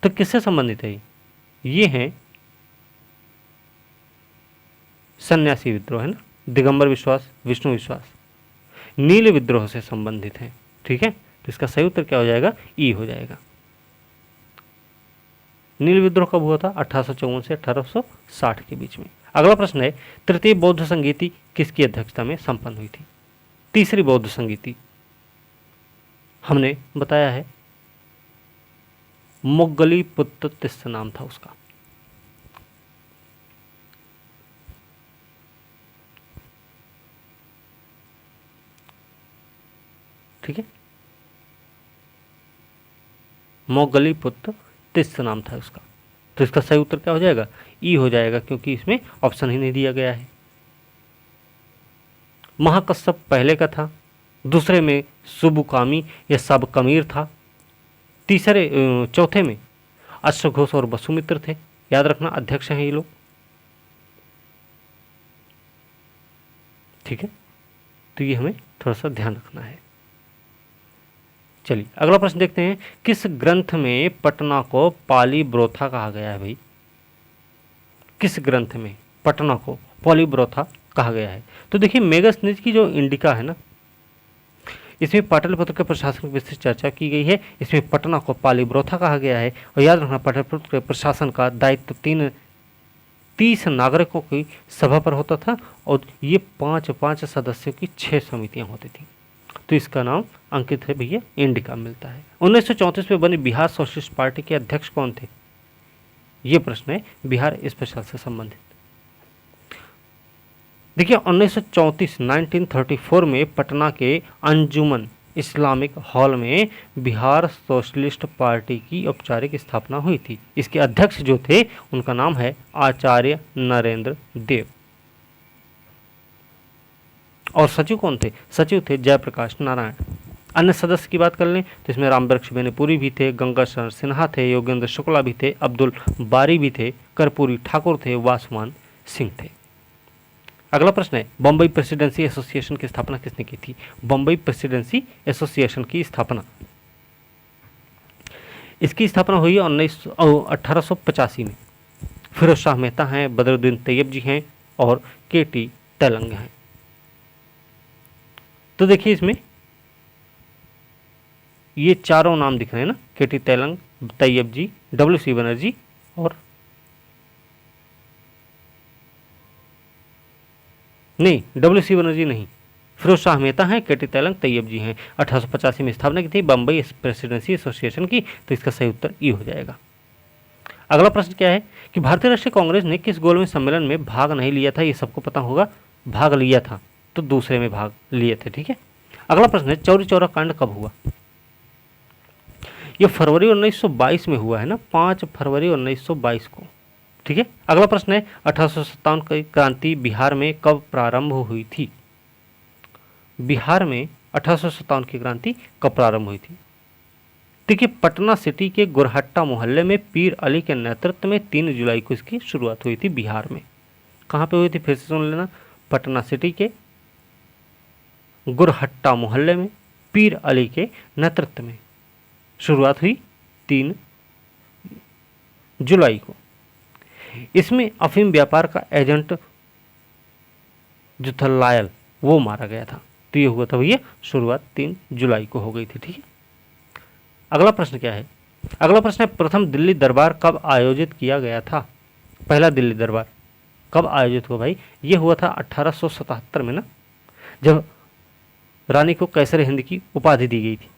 तो किससे संबंधित है ये हैं सन्यासी विद्रोह, है ना। दिगंबर विश्वास, विष्णु विश्वास नील विद्रोह से संबंधित है। ठीक है, तो इसका सही उत्तर क्या हो जाएगा? ई हो जाएगा। नील विद्रोह कब हुआ था? 1854 से 1860 के बीच में। अगला प्रश्न है, तृतीय बौद्ध संगीति किसकी अध्यक्षता में संपन्न हुई थी? तीसरी बौद्ध संगीति हमने बताया है मोग्गलीपुत्र तिस्स नाम था उसका। ठीक है, मोग्गलीपुत्र तिस्स नाम था उसका। तो इसका सही उत्तर क्या हो जाएगा? ई हो जाएगा, क्योंकि इसमें ऑप्शन ही नहीं दिया गया है। महाकश्यप पहले का था, दूसरे में सुबुकामी या सबकमीर था, चौथे में अश्वघोष और वसुमित्र थे। याद रखना, अध्यक्ष हैं ये लोग। ठीक है, तो ये हमें थोड़ा सा ध्यान रखना है। चलिए अगला प्रश्न देखते हैं, किस ग्रंथ में पटना को पालीब्रोथा कहा गया है भाई? किस ग्रंथ में पटना को पालीब्रोथा कहा गया है? तो देखिए, मेगास्थनीज की जो इंडिका है ना, इसमें पाटलिपुत्र के प्रशासन की विस्तृत चर्चा की गई है। इसमें पटना को पालीब्रोथा कहा गया है। और याद रखना, पाटलिपुत्र के प्रशासन का दायित्व 30 नागरिकों की सभा पर होता था और ये 5 सदस्यों की 6 समितियां होती थी। तो इसका नाम अंकित है भैया, इंडिका मिलता है। 1934 में बनी बिहार सोशलिस्ट पार्टी के अध्यक्ष कौन थे? ये प्रश्न है बिहार स्पेशल से संबंधित। देखिए 1934 में पटना के अंजुमन इस्लामिक हॉल में बिहार सोशलिस्ट पार्टी की औपचारिक स्थापना हुई थी। इसके अध्यक्ष जो थे उनका नाम है आचार्य नरेंद्र देव। और सचिव कौन थे? सचिव थे जयप्रकाश नारायण। अन्य सदस्य की बात कर लें तो इसमें रामवृक्ष बेनीपुरी भी थे, गंगाशरण सिन्हा थे, योगेंद्र शुक्ला भी थे, अब्दुल बारी भी थे, कर्पूरी ठाकुर थे, वासवान सिंह थे। अगला प्रश्न है, बम्बई प्रेसिडेंसी एसोसिएशन की स्थापना किसने की थी? बम्बई प्रेसिडेंसी एसोसिएशन की स्थापना इसकी स्थापना हुई है 1885 में। फिरोज शाह मेहता हैं, बदरुद्दीन तैयब जी हैं और के.टी. तेलंग हैं। तो देखिए इसमें ये चारों नाम दिख रहे हैं ना, के.टी. तेलंग, तैयब जी, डब्ल्यू.सी. बनर्जी और नहीं, डब्ल्यू.सी. बनर्जी नहीं, फिरोज शाह मेहता हैं, के.टी. तेलंग, तैयब जी हैं। 1885 में स्थापना की थी बम्बई प्रेसिडेंसी एसोसिएशन की। तो इसका सही उत्तर ई हो जाएगा। अगला प्रश्न क्या है कि भारतीय राष्ट्रीय कांग्रेस ने किस गोलमेज सम्मेलन में भाग नहीं लिया था? ये सबको पता होगा। भाग लिया था तो दूसरे में भाग लिए थे। ठीक है, अगला प्रश्न है चौरी चौरा कांड कब हुआ? ये फरवरी 1922 में हुआ है ना, 5 फरवरी 1922 को। ठीक है, अगला प्रश्न है 1857 की क्रांति बिहार में कब प्रारंभ हुई थी? बिहार में 1857 की क्रांति कब प्रारंभ हुई थी? देखिए, पटना सिटी के गुरहट्टा मोहल्ले में पीर अली के नेतृत्व में 3 जुलाई को इसकी शुरुआत हुई थी बिहार में। कहाँ पे हुई थी फिर से सुन लेना, पटना सिटी के गुरहट्टा मोहल्ले में पीर अली के नेतृत्व में शुरुआत हुई 3 जुलाई को। इसमें अफीम व्यापार का एजेंट जो था लायल, वो मारा गया था। तो ये हुआ था भैया, शुरुआत 3 जुलाई को हो गई थी। ठीक है, अगला प्रश्न क्या है? अगला प्रश्न है प्रथम दिल्ली दरबार कब आयोजित किया गया था? पहला दिल्ली दरबार कब आयोजित हुआ भाई? ये हुआ था 1877 में ना, जब रानी को कैसर हिंद की उपाधि दी गई थी।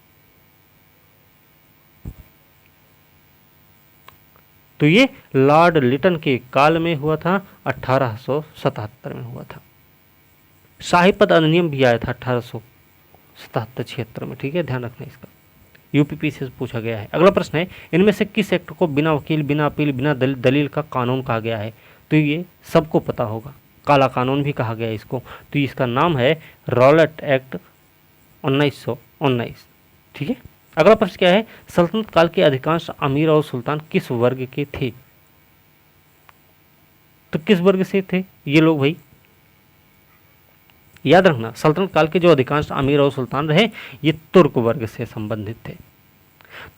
तो ये लॉर्ड लिटन के काल में हुआ था, 1877 में हुआ था। शाही पद अधिनियम भी आया था 1877-76 में। ठीक है, ध्यान रखना इसका, यूपीपीसी से पूछा गया है। अगला प्रश्न है इनमें से किस एक्ट को बिना वकील, बिना अपील, बिना दलील का कानून कहा गया है? तो ये सबको पता होगा, काला कानून भी कहा गया है इसको। तो इसका नाम है रॉलेट एक्ट 1919। ठीक है, अगला प्रश्न क्या है? सल्तनत काल के अधिकांश अमीर और सुल्तान किस वर्ग के थे? तो किस वर्ग से थे ये लोग भाई? याद रखना, सल्तनत काल के जो अधिकांश अमीर और सुल्तान रहे, ये तुर्क वर्ग से संबंधित थे।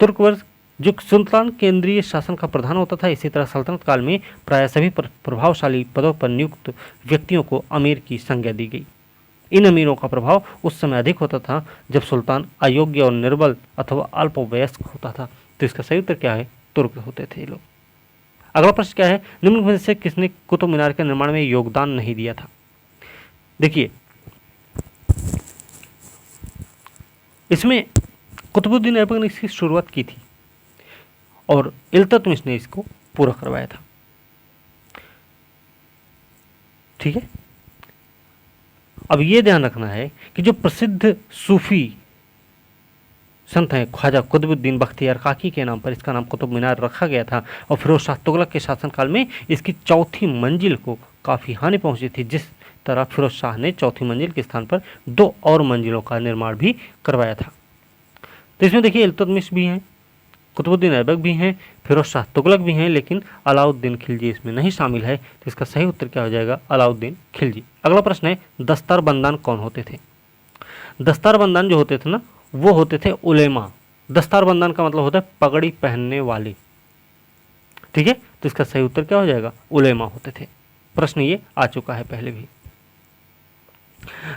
तुर्क वर्ग जो सुल्तान केंद्रीय शासन का प्रधान होता था। इसी तरह सल्तनत काल में प्राय सभी प्रभावशाली पदों पर नियुक्त व्यक्तियों को अमीर की संज्ञा दी गई। इन अमीरों का प्रभाव उस समय अधिक होता था जब सुल्तान अयोग्य और निर्बल अथवा अल्पवयस्क होता था। तो इसका सही उत्तर क्या है? तुर्क होते थे ये लोग। अगला प्रश्न क्या है? निम्न में से किसने कुतुब मीनार के निर्माण में योगदान नहीं दिया था? देखिए, इसमें कुतुबुद्दीन ऐबक ने इसकी शुरुआत की थी और इल्तुतमिश ने इसको पूरा करवाया था। ठीक है, अब ये ध्यान रखना है कि जो प्रसिद्ध सूफी संत हैं ख्वाजा कुतुबुद्दीन बख्तियार काकी के नाम पर इसका नाम कुतुब मीनार रखा गया था। और फिरोज शाह तुगलक के शासनकाल में इसकी चौथी मंजिल को काफ़ी हानि पहुंची थी। जिस तरह फिरोज शाह ने चौथी मंजिल के स्थान पर 2 और मंजिलों का निर्माण भी करवाया था। तो इसमें देखिए इल्तुतमिश भी हैं, कुतुबुद्दीन ऐबक भी हैं, फिरोज शाह तुगलक भी हैं, लेकिन अलाउद्दीन खिलजी इसमें नहीं शामिल है। तो इसका सही उत्तर क्या हो जाएगा? अलाउद्दीन खिलजी। अगला प्रश्न है दस्तारबंदान कौन होते थे? दस्तारबंदान जो होते थे ना, वो होते थे उलेमा। दस्तारबंदान का मतलब होता है पगड़ी पहनने वाले। ठीक है, तो इसका सही उत्तर क्या हो जाएगा? उलेमा होते थे। प्रश्न ये आ चुका है पहले भी।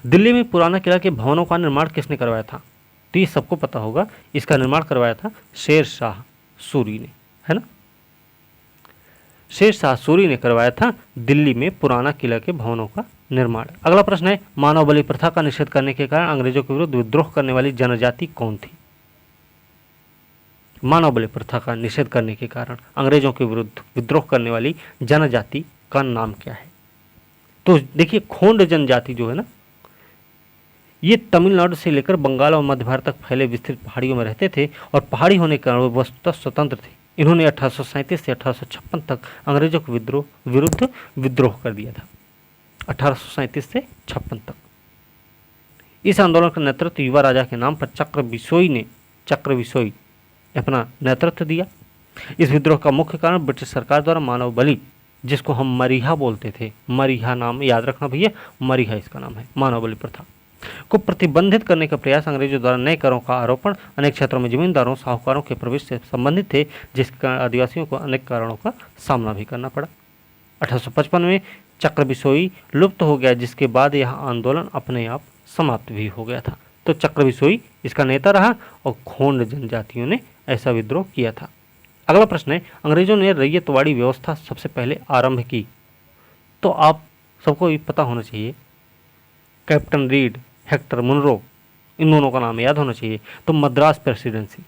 दिल्ली में पुराना किला के भवनों का निर्माण किसने करवाया था? तो ये सबको पता होगा, इसका निर्माण करवाया था शेर शाह सूरी ने, है ना। शेर शाह सूरी ने करवाया था दिल्ली में पुराना किला के भवनों का निर्माण। अगला प्रश्न है मानव बलि प्रथा का निषेध करने के कारण अंग्रेजों के विरुद्ध विद्रोह करने वाली जनजाति कौन थी? मानव बलि प्रथा का निषेध करने के कारण अंग्रेजों के विरुद्ध विद्रोह करने वाली जनजाति का नाम क्या है? तो देखिए, खोंड जनजाति जो है ना, ये तमिलनाडु से लेकर बंगाल और मध्य भारत तक फैले विस्तृत पहाड़ियों में रहते थे और पहाड़ी होने के कारण वो वस्तुतः स्वतंत्र थे। इन्होंने 1837 से 1856 तक अंग्रेजों के विरुद्ध विद्रोह कर दिया था। 1837 से 56 तक इस आंदोलन का नेतृत्व युवा राजा के नाम पर चक्र बिसोई अपना नेतृत्व दिया। इस विद्रोह का मुख्य कारण ब्रिटिश सरकार द्वारा मानव बलि, जिसको हम मरीहा बोलते थे, मरीहा नाम याद रखना भैया, मरीहा इसका नाम है, मानव बलि प्रथा। को प्रतिबंधित करने का प्रयास अंग्रेजों द्वारा नए करों का आरोपण अनेक क्षेत्रों में जमींदारों साहूकारों के प्रवेश से संबंधित थे, जिसका आदिवासियों को अनेक कारणों का सामना भी करना पड़ा। 1855 में चक्र बिसोई लुप्त हो गया, जिसके बाद यह आंदोलन अपने आप समाप्त भी हो गया था। तो चक्र बिसोई इसका नेता रहा और खोंड जनजातियों ने ऐसा विद्रोह किया था। अगला प्रश्न है, अंग्रेजों ने रैयतवाड़ी व्यवस्था सबसे पहले आरंभ की। तो आप सबको ये पता होना चाहिए, कैप्टन रीड, हेक्टर मुनरो, इन दोनों का नाम याद होना चाहिए। तो मद्रास प्रेसिडेंसी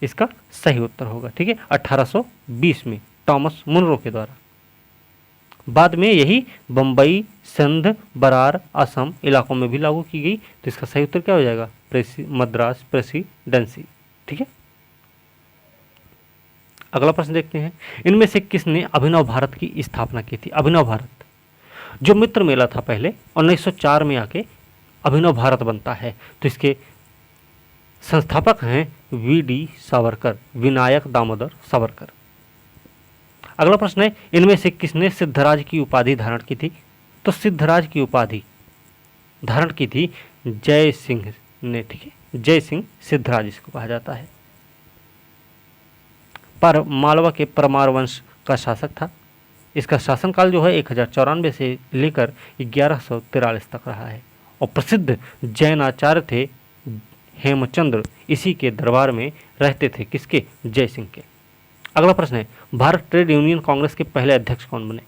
इसका सही उत्तर होगा। ठीक है, 1820 में टॉमस मुनरो के द्वारा। बाद में यही बंबई, सिंध, बरार, असम इलाकों में भी लागू की गई। तो इसका सही उत्तर क्या हो जाएगा? मद्रास प्रेसिडेंसी। ठीक है, अगला प्रश्न देखते हैं, इनमें से किसने अभिनव भारत की स्थापना की थी? अभिनव भारत जो मित्र मेला था पहले 1904 में आके अभिनव भारत बनता है। तो इसके संस्थापक हैं वी.डी. सावरकर, विनायक दामोदर सावरकर। अगला प्रश्न है, इनमें से किसने सिद्धराज की उपाधि धारण की थी? तो सिद्धराज की उपाधि धारण की थी जय सिंह ने। ठीक है, जय सिंह सिद्धराज इसको कहा जाता है। पर मालवा के परमार वंश का शासक था। इसका शासनकाल जो है 1094 से लेकर 1143 तक रहा है। और प्रसिद्ध जैन आचार्य थे हेमचंद्र, इसी के दरबार में रहते थे। किसके? जय सिंह के। अगला प्रश्न है, भारत ट्रेड यूनियन कांग्रेस के पहले अध्यक्ष कौन बने?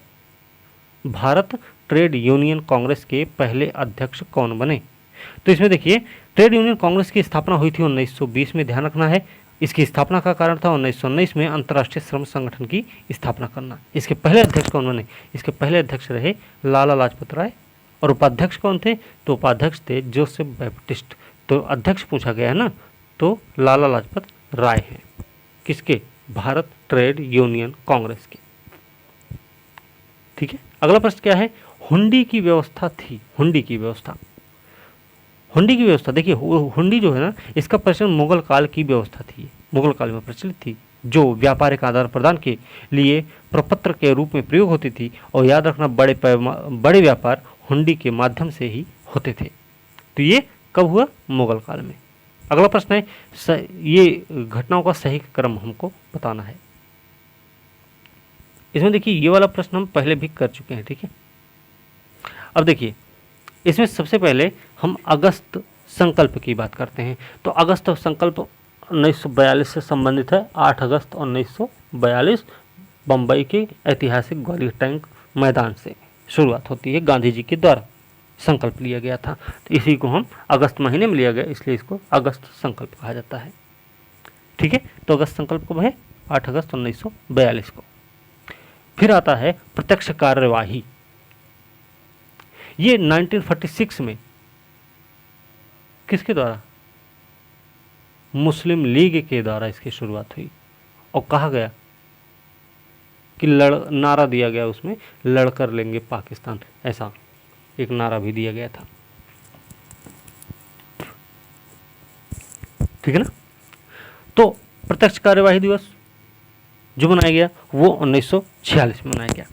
भारत ट्रेड यूनियन कांग्रेस के पहले अध्यक्ष कौन बने? तो इसमें देखिए, ट्रेड यूनियन कांग्रेस की स्थापना हुई थी 1920 में, ध्यान रखना है। इसकी स्थापना का कारण था 1919 में अंतर्राष्ट्रीय श्रम संगठन की स्थापना करना। इसके पहले अध्यक्ष कौन बने? इसके पहले अध्यक्ष रहे लाला लाजपत राय। और उपाध्यक्ष कौन थे? तो उपाध्यक्ष थे जोसेफ बैप्टिस्ट। तो अध्यक्ष पूछा गया है ना, तो लाला लाजपत राय हैं। किसके? भारत ट्रेड यूनियन कांग्रेस के। ठीक है, अगला प्रश्न क्या है? हुंडी की व्यवस्था थी। हुंडी की व्यवस्था, हुंडी की व्यवस्था देखिए, हुंडी जो है ना, इसका प्रचलन मुगल काल की व्यवस्था थी। मुगल काल में प्रचलित थी, जो व्यापारिक आदान प्रदान के लिए प्रपत्र के रूप में प्रयोग होती थी। और याद रखना, बड़े व्यापार हुंडी के माध्यम से ही होते थे। तो ये कब हुआ? मुगल काल में। अगला प्रश्न है, ये घटनाओं का सही क्रम हमको बताना है। इसमें देखिए, ये वाला प्रश्न हम पहले भी कर चुके हैं। ठीक है, अब देखिए, इसमें सबसे पहले हम अगस्त संकल्प की बात करते हैं। तो अगस्त संकल्प 1942 से संबंधित है। 8 अगस्त 1942 बम्बई के ऐतिहासिक ग्वालियर टैंक मैदान से शुरुआत होती है। गांधी जी के द्वारा संकल्प लिया गया था। तो इसी को हम अगस्त महीने में लिया गया, इसलिए इसको अगस्त संकल्प कहा जाता है। ठीक है, तो अगस्त संकल्प कब है? 8 अगस्त 1942 को। फिर आता है प्रत्यक्ष कार्यवाही। ये 1946 में किसके द्वारा? मुस्लिम लीग के द्वारा इसकी शुरुआत हुई। और कहा गया कि नारा दिया गया, उसमें लड़ कर लेंगे पाकिस्तान, ऐसा एक नारा भी दिया गया था। ठीक है ना। तो प्रत्यक्ष कार्यवाही दिवस जो मनाया गया वो 1946 में मनाया गया।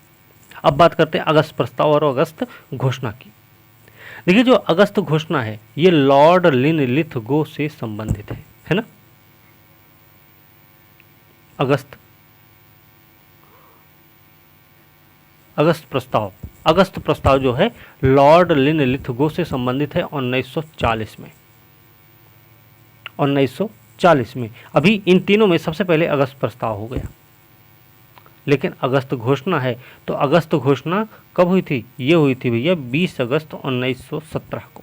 अब बात करते हैं अगस्त प्रस्ताव और अगस्त घोषणा की। देखिए, जो अगस्त घोषणा है ये लॉर्ड लिनलिथगो से संबंधित है ना। अगस्त प्रस्ताव जो है लॉर्ड लिनलिथगो से संबंधित है 1940 में। 1940 में अभी इन तीनों में सबसे पहले अगस्त प्रस्ताव हो गया, लेकिन अगस्त घोषणा है तो अगस्त घोषणा कब हुई थी? ये हुई थी भैया 20 अगस्त 1917 को।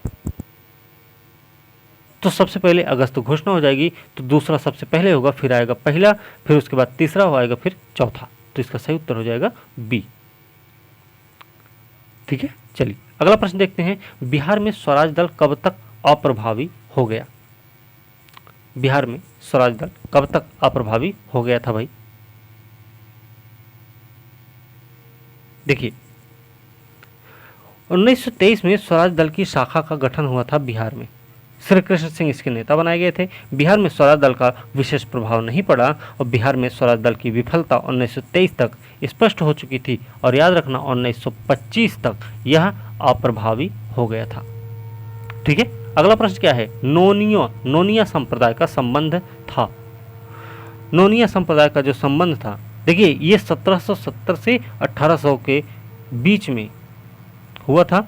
तो सबसे पहले अगस्त घोषणा हो जाएगी, तो दूसरा सबसे पहले होगा, फिर आएगा पहला, फिर उसके बाद तीसरा हो आएगा, फिर चौथा। तो इसका सही उत्तर हो जाएगा बी। ठीक है, चलिए अगला प्रश्न देखते हैं। बिहार में स्वराज दल कब तक अप्रभावी हो गया? बिहार में स्वराज दल कब तक अप्रभावी हो गया था भाई? देखिए, 1923 में स्वराज दल की शाखा का गठन हुआ था बिहार में। श्री कृष्ण सिंह इसके नेता बनाए गए थे। बिहार में स्वराज दल का विशेष प्रभाव नहीं पड़ा और बिहार में स्वराज दल की विफलता 1923 तक स्पष्ट हो चुकी थी। और याद रखना 1925 तक यह अप्रभावी हो गया था। ठीक है। अगला प्रश्न क्या है, नोनिया संप्रदाय का संबंध था। नोनिया संप्रदाय का जो संबंध था, देखिए ये 1770 से 1800 के बीच में हुआ था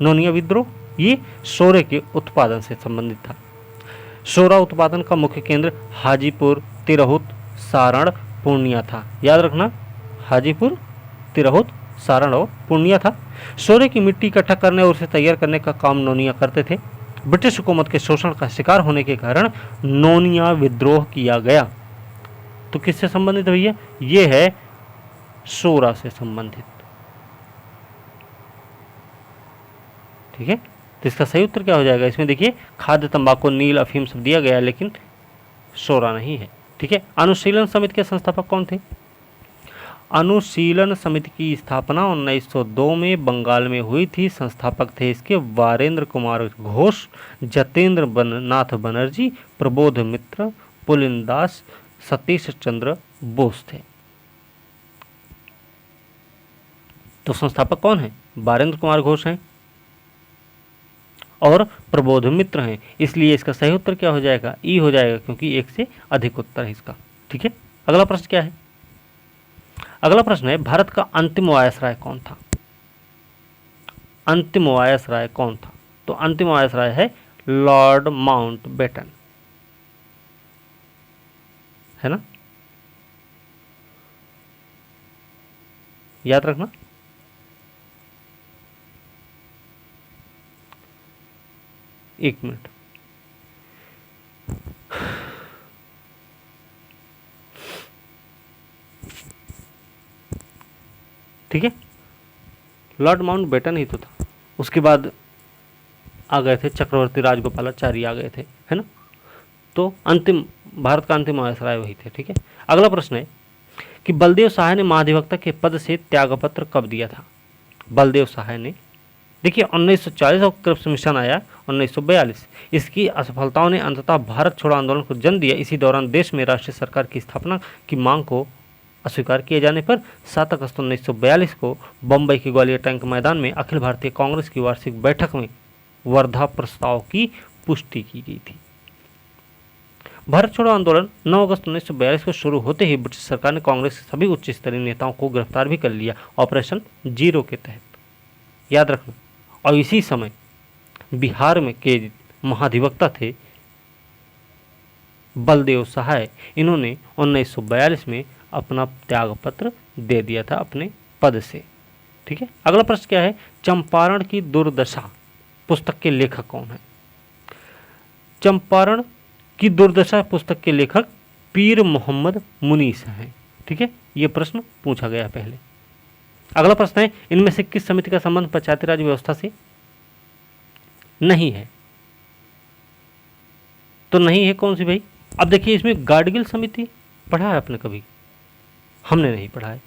नोनिया विद्रोह। ये सोरे के उत्पादन से संबंधित था। सोरा उत्पादन का मुख्य केंद्र हाजीपुर, तिरहुत, सारण, पूर्णिया था। याद रखना, हाजीपुर, तिरहुत, सारण और पूर्णिया था। सोरे की मिट्टी इकट्ठा करने और उसे तैयार करने का काम नोनिया करते थे। ब्रिटिश हुकूमत के शोषण का शिकार होने के कारण नोनिया विद्रोह किया गया। तो किससे संबंधित है भैया, ये है सोरा से संबंधित। ठीक है, तो इसका सही उत्तर क्या हो जाएगा, इसमें देखिए खाद्य, तंबाकू, नील, अफीम सब दिया गया है, लेकिन सोरा नहीं है। ठीक है। अनुशीलन समिति के संस्थापक कौन थे? अनुशीलन समिति की स्थापना 1902 में बंगाल में हुई थी। संस्थापक थे इसके वारेंद्र कुमार घोष, जतेंद्र नाथ बनर्जी, प्रबोध मित्र, पुलिन दास, सतीश चंद्र बोस थे। तो संस्थापक कौन है? वारेंद्र कुमार घोष हैं और प्रबोध मित्र हैं। इसलिए इसका सही उत्तर क्या हो जाएगा, ई हो जाएगा, क्योंकि एक से अधिक उत्तर है इसका। ठीक है। अगला प्रश्न क्या है? अगला प्रश्न है, भारत का अंतिम वायसराय कौन था? अंतिम वायसराय कौन था? तो अंतिम वायसराय है लॉर्ड माउंटबेटन, है ना, याद रखना। एक मिनट, ठीक है, लॉर्ड माउंटबेटन ही तो था। उसके बाद आ गए थे चक्रवर्ती राजगोपालाचारी आ गए थे, है ना। तो अंतिम, भारत का अंतिम वायसराय वही थे। ठीक है। अगला प्रश्न है कि बलदेव सहाय ने महाधिवक्ता के पद से त्यागपत्र कब दिया था? बलदेव सहाय ने, देखिए 1940 और क्रिप्स मिशन आया 1942। इसकी असफलताओं ने अंततः भारत छोड़ो आंदोलन को जन्म दिया। इसी दौरान देश में राष्ट्रीय सरकार की स्थापना की मांग को अस्वीकार किए जाने पर 7 अगस्त 1942 को बम्बई के ग्वालियर टैंक मैदान में अखिल भारतीय कांग्रेस की वार्षिक बैठक में वर्धा प्रस्ताव की पुष्टि की गई थी। भारत छोड़ो आंदोलन 9 अगस्त 1942 को शुरू होते ही ब्रिटिश सरकार ने कांग्रेस के सभी उच्च स्तरीय नेताओं को गिरफ्तार भी कर लिया, ऑपरेशन जीरो के तहत, याद रखना। और इसी समय बिहार में के महाधिवक्ता थे बलदेव सहाय। इन्होंने 1942 में अपना त्यागपत्र दे दिया था अपने पद से। ठीक है। अगला प्रश्न क्या है, चंपारण की दुर्दशा पुस्तक के लेखक कौन है? चंपारण की दुर्दशा पुस्तक के लेखक पीर मोहम्मद मुनीस हैं। ठीक है, यह प्रश्न पूछा गया पहले। अगला प्रश्न है, इनमें से किस समिति का संबंध पंचायती राज व्यवस्था से नहीं है? तो नहीं है कौन सी भाई? अब देखिए इसमें गाडगिल समिति पढ़ा है आपने कभी? हमने नहीं पढ़ा है।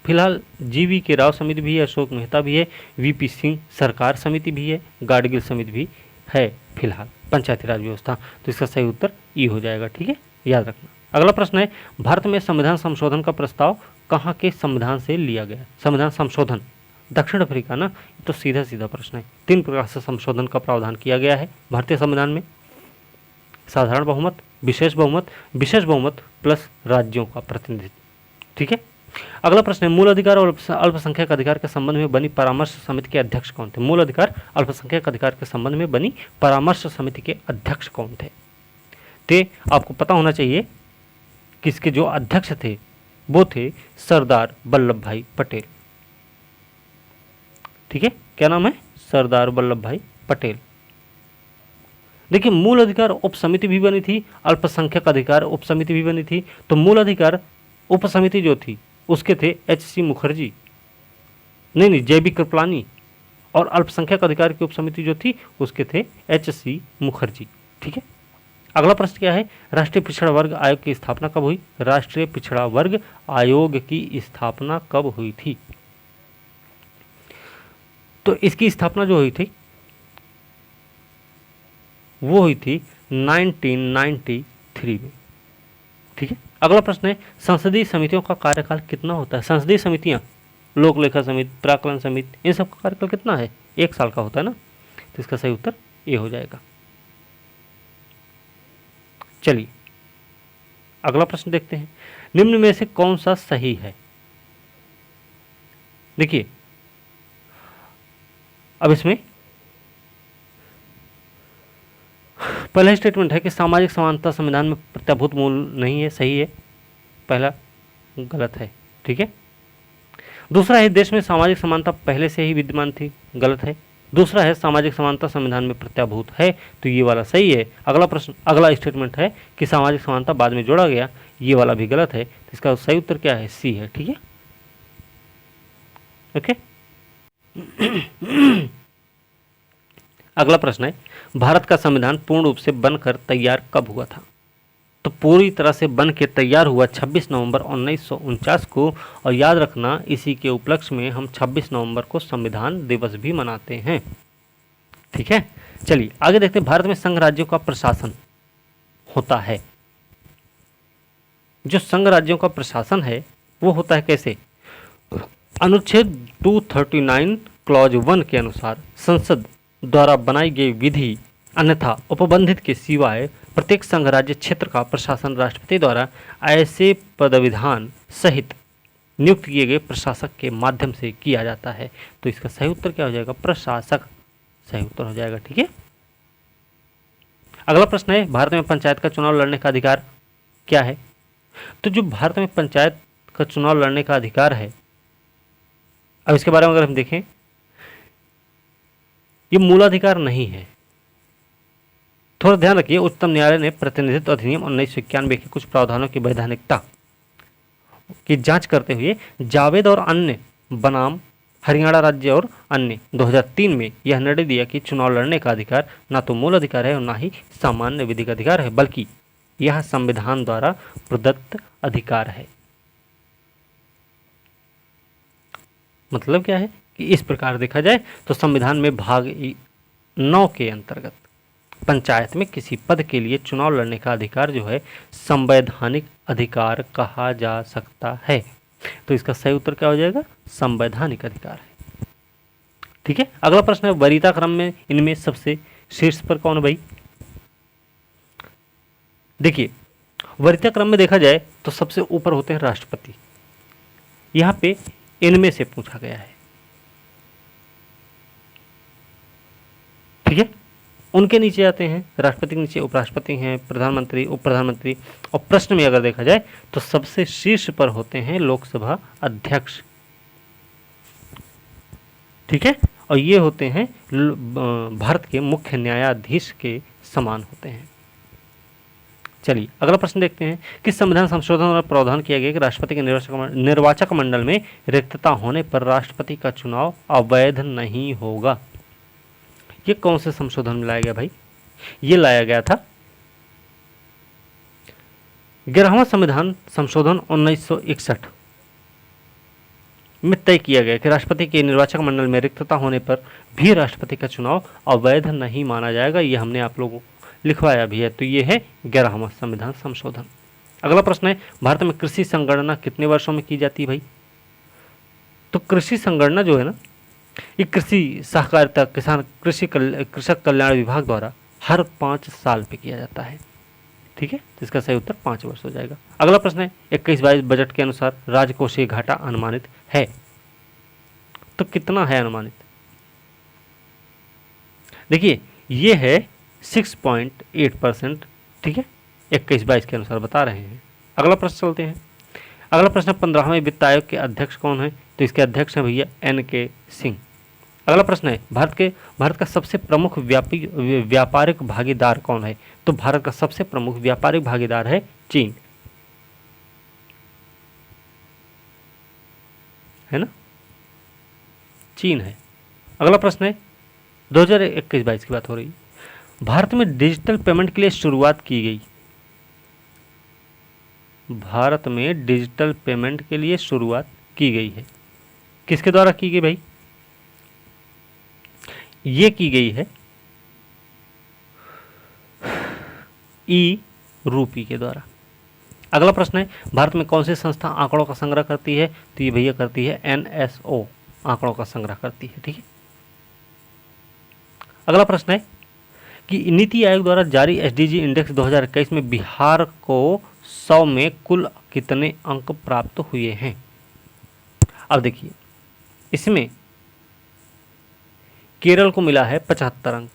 फिलहाल जीवी के राव समिति भी है, अशोक मेहता भी है, वीपी सिंह सरकार समिति भी है, गाडगिल समिति भी है फिलहाल पंचायती राज व्यवस्था। तो इसका सही उत्तर ई हो जाएगा। ठीक है, याद रखना। अगला प्रश्न है, भारत में संविधान संशोधन का प्रस्ताव कहाँ के संविधान से लिया गया? संविधान संशोधन दक्षिण अफ्रीका ना, तो सीधा सीधा प्रश्न है। 3 प्रकार से संशोधन का प्रावधान किया गया है भारतीय संविधान में, साधारण बहुमत, विशेष बहुमत प्लस राज्यों का प्रतिनिधित्व। ठीक है। अगला प्रश्न है, मूल अधिकार और अल्पसंख्यक अधिकार के संबंध में बनी परामर्श समिति के अध्यक्ष कौन थे? मूल अधिकार अल्पसंख्यक अधिकार के संबंध में बनी परामर्श समिति के अध्यक्ष कौन थे? ते आपको पता होना चाहिए कि इसके जो अध्यक्ष थे वो थे सरदार वल्लभ भाई पटेल। ठीक है, क्या नाम है? सरदार वल्लभ भाई पटेल। देखिए मूल अधिकार उप समिति भी बनी थी, अल्पसंख्यक अधिकार उप समिति भी बनी थी। तो मूल अधिकार उप समिति जो थी उसके थे एच.सी. मुखर्जी, नहीं जे.बी. कृपलानी, और अल्पसंख्यक अधिकार की उप समिति जो थी उसके थे एच.सी. मुखर्जी। ठीक है। अगला प्रश्न क्या है, राष्ट्रीय पिछड़ा वर्ग आयोग की स्थापना कब हुई? राष्ट्रीय पिछड़ा वर्ग आयोग की स्थापना कब हुई थी? तो इसकी स्थापना जो हुई थी वो हुई थी 1993 में। ठीक है। अगला प्रश्न है, संसदीय समितियों का कार्यकाल कितना होता है? संसदीय समितियां लोक लेखा समिति, प्राक्कलन समिति, इन सब का कार्यकाल कितना है? 1 साल का होता है ना। तो इसका सही उत्तर ए हो जाएगा। चलिए अगला प्रश्न देखते हैं। निम्न में से कौन सा सही है? देखिए अब इसमें पहला स्टेटमेंट है कि सामाजिक समानता संविधान में प्रत्याभूत मूल नहीं है, सही है, पहला गलत है, ठीक है। दूसरा है देश में सामाजिक समानता पहले से ही विद्यमान थी, गलत है। दूसरा है सामाजिक समानता संविधान में प्रत्याभूत है, तो ये वाला सही है। अगला प्रश्न, अगला स्टेटमेंट है कि सामाजिक समानता बाद में जोड़ा गया, ये वाला भी गलत है। तो इसका सही उत्तर क्या है? सी है, ठीक है, ओके। अगला प्रश्न है भारत का संविधान पूर्ण रूप से बनकर तैयार कब हुआ था? तो पूरी तरह से बन के तैयार हुआ 26 नवंबर 1949 को, और याद रखना इसी के उपलक्ष्य में हम 26 नवंबर को संविधान दिवस भी मनाते हैं, ठीक है। चलिए आगे देखते हैं। भारत में संघ राज्यों का प्रशासन होता है। जो संघ राज्यों का प्रशासन है वो होता है कैसे? अनुच्छेद 239 क्लॉज 1 के अनुसार संसद द्वारा बनाई गई विधि अन्यथा उपबंधित के सिवाय प्रत्येक संघ राज्य क्षेत्र का प्रशासन राष्ट्रपति द्वारा ऐसे पदविधान सहित नियुक्त किए गए प्रशासक के माध्यम से किया जाता है। तो इसका सही उत्तर क्या हो जाएगा? प्रशासक सही उत्तर हो जाएगा, ठीक है। अगला प्रश्न है भारत में पंचायत का चुनाव लड़ने का अधिकार क्या है? तो जो भारत में पंचायत का चुनाव लड़ने का अधिकार है, अब इसके बारे में अगर हम देखें, ये मूलाधिकार नहीं है। थोड़ा ध्यान रखिए, उच्चतम न्यायालय ने प्रतिनिधित्व अधिनियम 1991 के कुछ प्रावधानों की वैधानिकता की जांच करते हुए जावेद और अन्य बनाम हरियाणा राज्य और अन्य 2003 में यह निर्णय दिया कि चुनाव लड़ने का अधिकार ना तो मूल अधिकार है और ना ही सामान्य विधिक अधिकार है, बल्कि यह संविधान द्वारा प्रदत्त अधिकार है। मतलब क्या है कि इस प्रकार देखा जाए तो संविधान में भाग 9 के अंतर्गत पंचायत में किसी पद के लिए चुनाव लड़ने का अधिकार जो है संवैधानिक अधिकार कहा जा सकता है। तो इसका सही उत्तर क्या हो जाएगा? संवैधानिक अधिकार है, ठीक है। अगला प्रश्न है वरीयता क्रम में इनमें सबसे शीर्ष पर कौन है भाई? देखिए वरीयता क्रम में देखा जाए तो सबसे ऊपर होते हैं राष्ट्रपति। यहां पे इनमें से पूछा गया है, ठीक है। उनके नीचे आते हैं, राष्ट्रपति के नीचे उपराष्ट्रपति हैं, प्रधानमंत्री, उप प्रधानमंत्री, और प्रश्न में अगर देखा जाए तो सबसे शीर्ष पर होते हैं लोकसभा अध्यक्ष, ठीक है। और ये होते हैं भारत के मुख्य न्यायाधीश के समान होते हैं। चलिए अगला प्रश्न देखते हैं कि संविधान संशोधन और प्रावधान किया गया कि राष्ट्रपति के निर्वाचक मंडल में रिक्तता होने पर राष्ट्रपति का चुनाव अवैध नहीं होगा। ये कौन से संशोधन में लाया गया भाई? ये लाया गया था 11वां संविधान संशोधन 1961 में तय किया गया कि राष्ट्रपति के निर्वाचक मंडल में रिक्तता होने पर भी राष्ट्रपति का चुनाव अवैध नहीं माना जाएगा। ये हमने आप लोगों को लिखवाया भी है। तो ये है 11वां संविधान संशोधन। अगला प्रश्न है भारत में कृषि संगणना कितने वर्षों में की जाती है भाई? तो कृषि संगणना जो है ना, ये कृषि सहकारिता किसान कृषक कल्याण विभाग द्वारा हर 5 साल पे किया जाता है, ठीक है। तो इसका सही उत्तर 5 वर्ष हो जाएगा। अगला प्रश्न है 21-22 बजट के अनुसार राजकोषीय घाटा अनुमानित है, तो कितना है अनुमानित? देखिए ये है 6.8%, ठीक है, 21-22 के अनुसार बता रहे हैं। अगला प्रश्न चलते हैं। अगला प्रश्न 15वें वित्त आयोग के अध्यक्ष कौन है? तो इसके अध्यक्ष हैं भैया NK सिंह। अगला प्रश्न है भारत का सबसे प्रमुख व्यापारिक भागीदार कौन है? तो भारत का सबसे प्रमुख व्यापारिक भागीदार है चीन, है ना, चीन है। अगला प्रश्न है 2021-22 की बात हो रही है, भारत में डिजिटल पेमेंट के लिए शुरुआत की गई। भारत में डिजिटल पेमेंट के लिए शुरुआत की गई है, किसके द्वारा की गई भाई? ये की गई है ई रूपी के द्वारा। अगला प्रश्न है, भारत में कौन सी संस्था आंकड़ों का संग्रह करती है? तो ये भैया करती है एनएसओ, आंकड़ों का संग्रह करती है। ठीक है। अगला प्रश्न है कि नीति आयोग द्वारा जारी एसडीजी इंडेक्स 2021 में बिहार को 100 में कुल कितने अंक प्राप्त हुए हैं? अब देखिए, इसमें केरल को मिला है 75 अंक,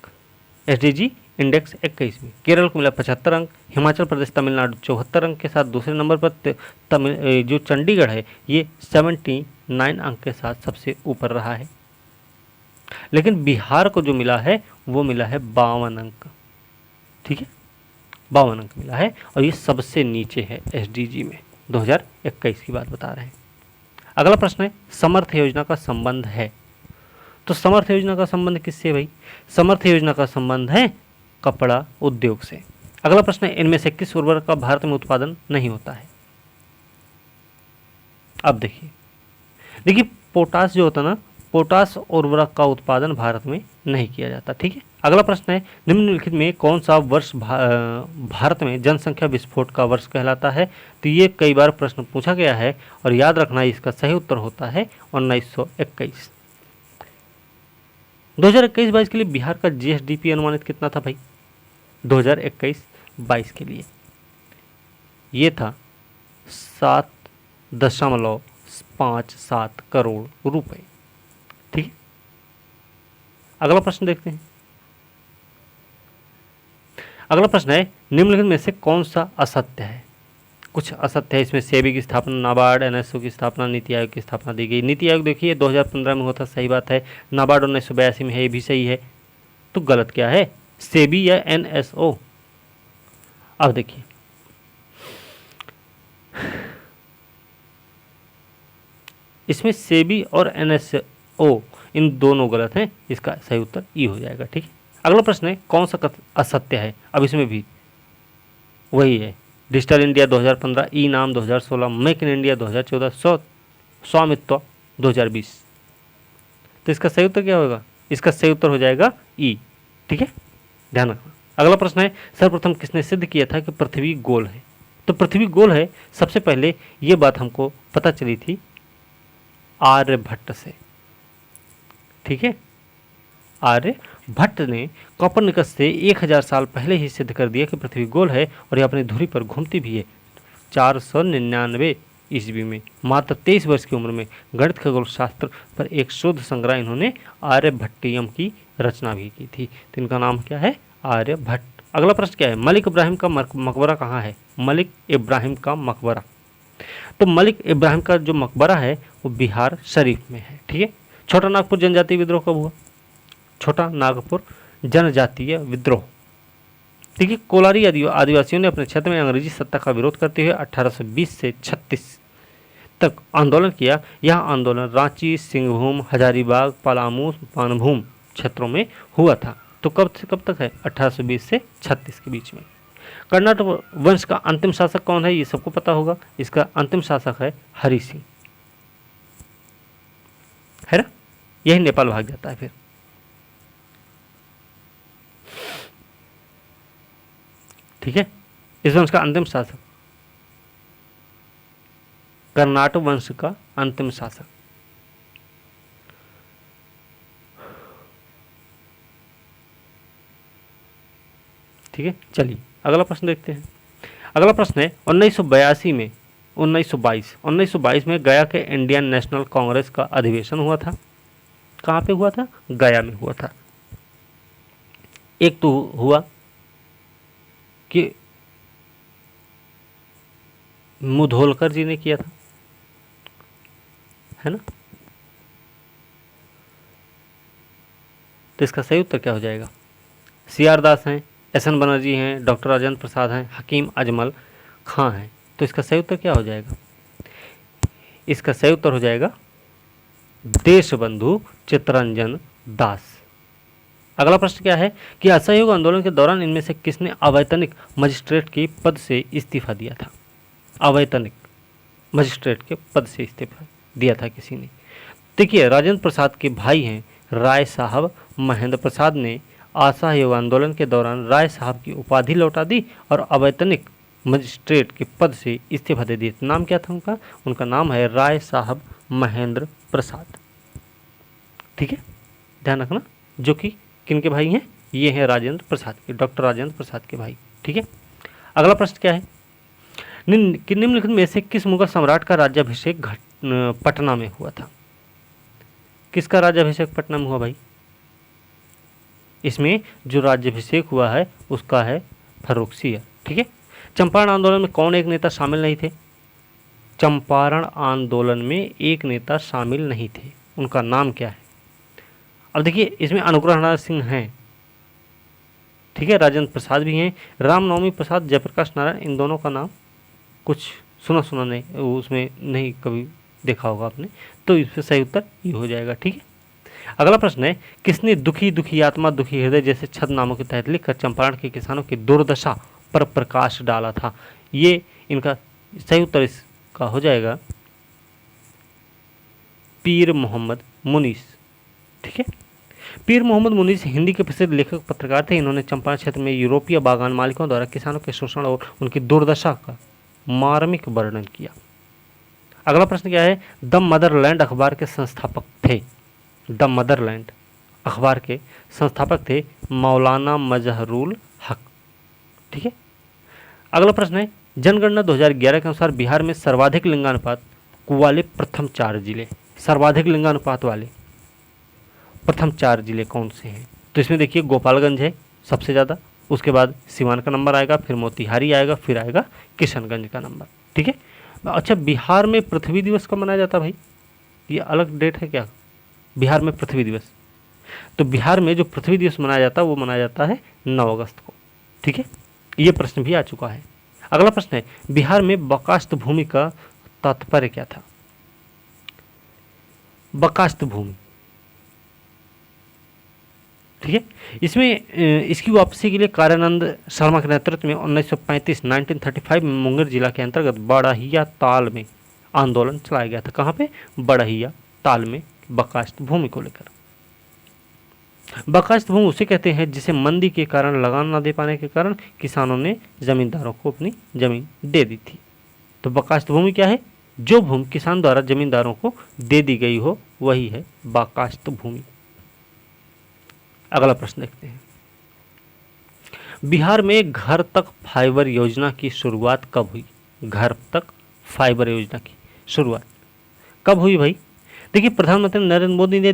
एसडीजी इंडेक्स 21 में केरल को मिला 75 अंक, हिमाचल प्रदेश तमिलनाडु 74 अंक के साथ दूसरे नंबर पर, जो चंडीगढ़ है ये 79 अंक के साथ सबसे ऊपर रहा है। लेकिन बिहार को जो मिला है वो मिला है 52 अंक। ठीक है, 52 अंक मिला है और ये सबसे नीचे है एसडीजी में। 2021 की बात बता रहे हैं। अगला प्रश्न है, समर्थ योजना का संबंध है। तो समर्थ योजना का संबंध किससे भाई? समर्थ योजना का संबंध है कपड़ा उद्योग से। अगला प्रश्न है, इनमें से किस उर्वरक का भारत में उत्पादन नहीं होता है? अब देखिए पोटास जो होता है ना, पोटास उर्वरक का उत्पादन भारत में नहीं किया जाता। ठीक है। अगला प्रश्न है, निम्नलिखित में कौन सा वर्ष भारत में जनसंख्या विस्फोट का वर्ष कहलाता है? तो ये कई बार प्रश्न पूछा गया है और याद रखना इसका सही उत्तर होता है 1921। 2021-22 के लिए बिहार का जीएसडीपी अनुमानित कितना था भाई? 2021-22 के लिए ये था 7.57 करोड़ रुपए। ठीक है। अगला प्रश्न देखते हैं। अगला प्रश्न है, निम्नलिखित में से कौन सा असत्य है? कुछ असत्य है इसमें। सेबी की स्थापना, नाबार्ड, एनएसओ की स्थापना, नीति आयोग की स्थापना दी गई। नीति आयोग देखिए 2015 में हुआ था, सही बात है। नाबार्ड 1982 में है, ये भी सही है। तो गलत क्या है, सेबी या एनएसओ? अब देखिए, इसमें सेबी और एनएसओ इन दोनों गलत हैं, इसका सही उत्तर ई हो जाएगा। ठीक है। अगला प्रश्न है, कौन सा असत्य है? अब इसमें भी वही है, डिजिटल इंडिया 2015, ई नाम 2016, मेक इन इंडिया 2014, स्वामित्व 2020। तो इसका सही उत्तर क्या होगा? इसका सही उत्तर हो जाएगा ई। ठीक है, ध्यान रखना। अगला प्रश्न है, सर्वप्रथम किसने सिद्ध किया था कि पृथ्वी गोल है? तो पृथ्वी गोल है, सबसे पहले ये बात हमको पता चली थी आर्यभट्ट से। ठीक है, आर्यभट्ट ने कोपरनिकस से 1000 साल पहले ही सिद्ध कर दिया कि पृथ्वी गोल है और यह अपनी धुरी पर घूमती भी है। 499 ईस्वी में मात्र 23 वर्ष की उम्र में गणित खगोल शास्त्र पर एक शोध संग्रह इन्होंने आर्यभट्टियम की रचना भी की थी। तो इनका नाम क्या है? आर्यभट्ट। अगला प्रश्न क्या है, मलिक इब्राहिम का मकबरा कहाँ है? मलिक इब्राहिम का मकबरा, तो मलिक इब्राहिम का जो मकबरा है वो बिहार शरीफ में है। ठीक है। छोटा नागपुर जनजातीय विद्रोह कब हुआ? छोटा नागपुर जनजातीय विद्रोह, ठीक है, कोलारी आदिवासियों ने अपने क्षेत्र में अंग्रेजी सत्ता का विरोध करते हुए 1820 से 36 तक आंदोलन किया। यह आंदोलन रांची, सिंहभूम, हजारीबाग, पलामू, मानभूम क्षेत्रों में हुआ था। तो कब से कब तक है? 1820 से 36 के बीच में। कर्नाटक वंश का अंतिम शासक कौन है? ये सबको पता होगा। इसका अंतिम शासक है हरि सिंह, है ना। यही नेपाल भाग जाता है फिर। ठीक है, इस वंश का अंतिम शासक, कर्नाटक वंश का अंतिम शासक। ठीक है, चलिए अगला प्रश्न देखते हैं। अगला प्रश्न है 1922 में गया के इंडियन नेशनल कांग्रेस का अधिवेशन हुआ था। कहाँ पे हुआ था? गया में हुआ था। एक तो हुआ कि मुधोलकर जी ने किया था, है ना। तो इसका सही उत्तर क्या हो जाएगा? CR दास हैं, SN बनर्जी हैं, डॉक्टर राजेंद्र प्रसाद हैं, हकीम अजमल खां हैं। तो इसका सही उत्तर क्या हो जाएगा? इसका सही उत्तर हो जाएगा देशबंधु चित्तरंजन दास। अगला प्रश्न क्या है कि असहयोग आंदोलन के दौरान इनमें से किसने अवैतनिक मजिस्ट्रेट के पद से इस्तीफा दिया था? अवैतनिक मजिस्ट्रेट के पद से इस्तीफा दिया था किसी ने। देखिए, राजेंद्र प्रसाद के भाई हैं राय साहब महेंद्र प्रसाद ने असहयोग आंदोलन के दौरान राय साहब की उपाधि लौटा दी और अवैतनिक मजिस्ट्रेट के पद से इस्तीफा दे दिए। नाम क्या था उनका? उनका नाम है राय साहब महेंद्र प्रसाद। ठीक है, ध्यान रखना, जो कि किनके भाई हैं? ये हैं राजेंद्र प्रसाद के, डॉक्टर राजेंद्र प्रसाद के भाई। ठीक है, अगला प्रश्न क्या है? निम्नलिखित में से किस मुगल सम्राट का राज्याभिषेक पटना में हुआ था? किसका राज्याभिषेक पटना में हुआ भाई? इसमें जो राज्याभिषेक हुआ है उसका है फर्रुखसिंह। ठीक है, चंपारण आंदोलन में कौन एक नेता शामिल नहीं थे? चंपारण आंदोलन में एक नेता शामिल नहीं थे, उनका नाम क्या है? अब देखिए, इसमें अनुग्रह नारायण सिंह हैं, ठीक है, राजेंद्र प्रसाद भी हैं, रामनवमी प्रसाद, जयप्रकाश नारायण, इन दोनों का नाम कुछ सुना सुना नहीं, उसमें नहीं कभी देखा होगा आपने, तो इसमें सही उत्तर ये हो जाएगा। ठीक है, अगला प्रश्न है, किसने दुखी दुखी आत्मा दुखी हृदय जैसे छद नामों के तहत लिखकर चंपारण के किसानों की दुर्दशा पर प्रकाश डाला था? ये इनका सही उत्तर इसका हो जाएगा पीर मोहम्मद मुनीस। ठीक है, पीर मोहम्मद मुनीस हिंदी के प्रसिद्ध लेखक पत्रकार थे। इन्होंने चंपारण क्षेत्र में यूरोपीय बागान मालिकों द्वारा किसानों के शोषण और उनकी दुर्दशा का मार्मिक वर्णन किया। अगला प्रश्न क्या है? द मदरलैंड अखबार के संस्थापक थे। द मदरलैंड अखबार के संस्थापक थे मौलाना मजहरुल हक। ठीक है, अगला प्रश्न है, जनगणना 2011 के अनुसार बिहार में सर्वाधिक लिंगानुपात वाले प्रथम 4 जिले, सर्वाधिक लिंगानुपात वाले प्रथम 4 जिले कौन से हैं? तो इसमें देखिए, गोपालगंज है सबसे ज़्यादा, उसके बाद सिवान का नंबर आएगा, फिर मोतिहारी आएगा, फिर आएगा किशनगंज का नंबर। ठीक है, अच्छा, बिहार में पृथ्वी दिवस कब मनाया जाता है भाई? ये अलग डेट है क्या? बिहार में पृथ्वी दिवस, तो बिहार में जो पृथ्वी दिवस मनाया जाता है वो मनाया जाता है 9 अगस्त को। ठीक है, ये प्रश्न भी आ चुका है। अगला प्रश्न है, बिहार में बकास्त भूमि का तात्पर्य क्या था? बकास्त भूमि, ठीक है, इसमें इसकी वापसी के लिए कार्यानंद शर्मा के नेतृत्व में 1935 में मुंगेर जिला के अंतर्गत बड़हिया ताल में आंदोलन चलाया गया था। कहाँ पे? बड़हिया ताल में, बकास्त भूमि को लेकर। बकास्त भूमि उसे कहते हैं जिसे मंदी के कारण, लगान न दे पाने के कारण किसानों ने जमींदारों को अपनी जमीन दे दी थी। तो बकास्त भूमि क्या है? जो भूमि किसान द्वारा जमींदारों को दे दी गई हो वही है बकास्त भूमि। अगला प्रश्न देखते हैं, बिहार में घर तक फाइबर योजना की शुरुआत कब हुई? घर तक फाइबर योजना की शुरुआत कब हुई भाई? देखिए, प्रधानमंत्री नरेंद्र मोदी ने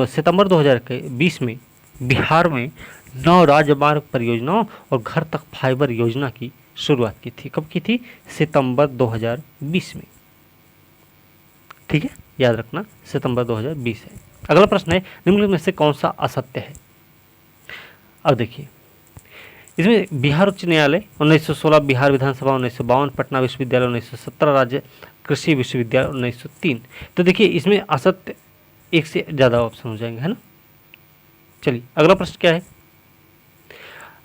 सितंबर 2020 में बिहार में 9 राजमार्ग परियोजनाओं और घर तक फाइबर योजना की शुरुआत की थी। कब की थी? सितंबर 2020 में। ठीक है, याद रखना, सितंबर 2020 है। अगला प्रश्न है, निम्नलिखित में से कौन सा असत्य है? अब देखिए, इसमें बिहार उच्च न्यायालय 1916, बिहार विधानसभा 1952, पटना विश्वविद्यालय 1917, राज्य कृषि विश्वविद्यालय 1903। तो देखिए, इसमें असत्य एक से ज़्यादा ऑप्शन हो जाएंगे, है ना। चलिए, अगला प्रश्न क्या है?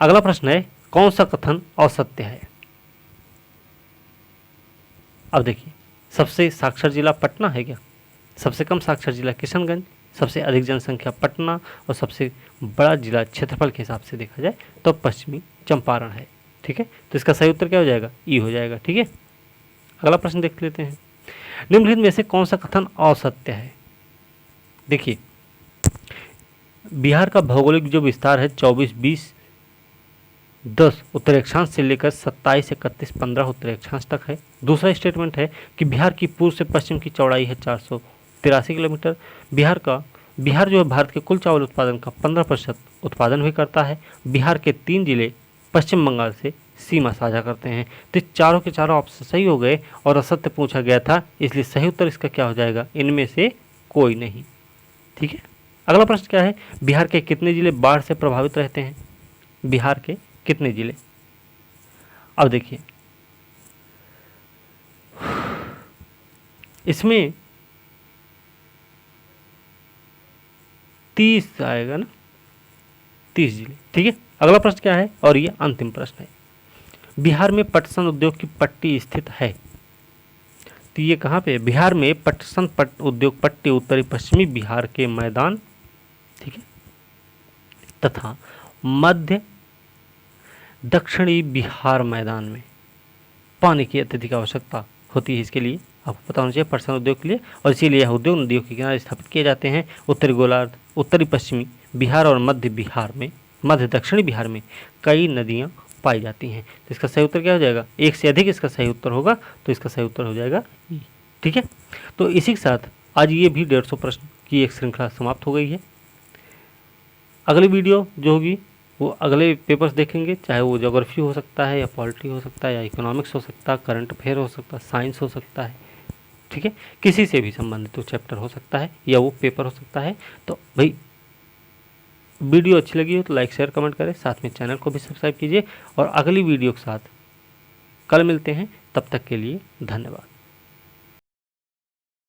अगला प्रश्न है, कौन सा कथन असत्य है? अब देखिए, सबसे साक्षर जिला पटना है क्या? सबसे कम साक्षर जिला किशनगंज, सबसे अधिक जनसंख्या पटना, और सबसे बड़ा जिला क्षेत्रफल के हिसाब से देखा जाए तो पश्चिमी चंपारण है। ठीक है, तो इसका सही उत्तर क्या हो जाएगा? ई हो जाएगा। ठीक है, अगला प्रश्न देख लेते हैं, निम्नलिखित में से कौन सा कथन असत्य है? देखिए, बिहार का भौगोलिक जो विस्तार है 24, 20, 10 उत्तरी अक्षांश से लेकर 27, 31, 15 उत्तरी अक्षांश तक है। दूसरा स्टेटमेंट है कि बिहार की पूर्व से पश्चिम की चौड़ाई है 483 किलोमीटर। बिहार जो है भारत के कुल चावल उत्पादन का 15% उत्पादन भी करता है। बिहार के 3 जिले पश्चिम बंगाल से सीमा साझा करते हैं। तो चारों के चारों ऑप्शन सही हो गए और असत्य पूछा गया था, इसलिए सही उत्तर इसका क्या हो जाएगा? इनमें से कोई नहीं। ठीक है, अगला प्रश्न क्या है? बिहार के कितने जिले बाढ़ से प्रभावित रहते हैं? बिहार के कितने जिले? अब देखिए, इसमें 30 आएगा ना, 30 जिले। ठीक है, अगला प्रश्न क्या है? और ये अंतिम प्रश्न है, बिहार में पटसन उद्योग की पट्टी स्थित है। तो ये कहाँ पे? बिहार में पटसन उद्योग पट्टी उत्तरी पश्चिमी बिहार के मैदान, ठीक है, तथा मध्य दक्षिणी बिहार मैदान में पानी की अत्यधिक आवश्यकता होती है। इसके लिए आपको पता होना चाहिए पर्सनल उद्योग के लिए, और इसीलिए यह उद्योग नदियों के किनारे स्थापित किए जाते हैं। उत्तरी गोलार्ध, उत्तरी पश्चिमी बिहार और मध्य दक्षिणी बिहार में कई नदियाँ पाई जाती हैं। तो इसका सही उत्तर क्या हो जाएगा? एक से अधिक इसका सही उत्तर होगा, तो इसका सही उत्तर हो जाएगा ई। ठीक है, तो इसी के साथ आज ये भी 150 प्रश्न की एक श्रृंखला समाप्त हो गई है। अगली वीडियो जो होगी वो अगले पेपर्स देखेंगे, चाहे वो ज्योग्राफी हो सकता है या पॉलिटी हो सकता है या इकोनॉमिक्स हो सकता है, करंट अफेयर हो सकता है, साइंस हो सकता है। ठीक है, किसी से भी संबंधित वो चैप्टर हो सकता है या वो पेपर हो सकता है। तो भाई वीडियो अच्छी लगी हो तो लाइक शेयर कमेंट करें, साथ में चैनल को भी सब्सक्राइब कीजिए, और अगली वीडियो के साथ कल मिलते हैं। तब तक के लिए धन्यवाद।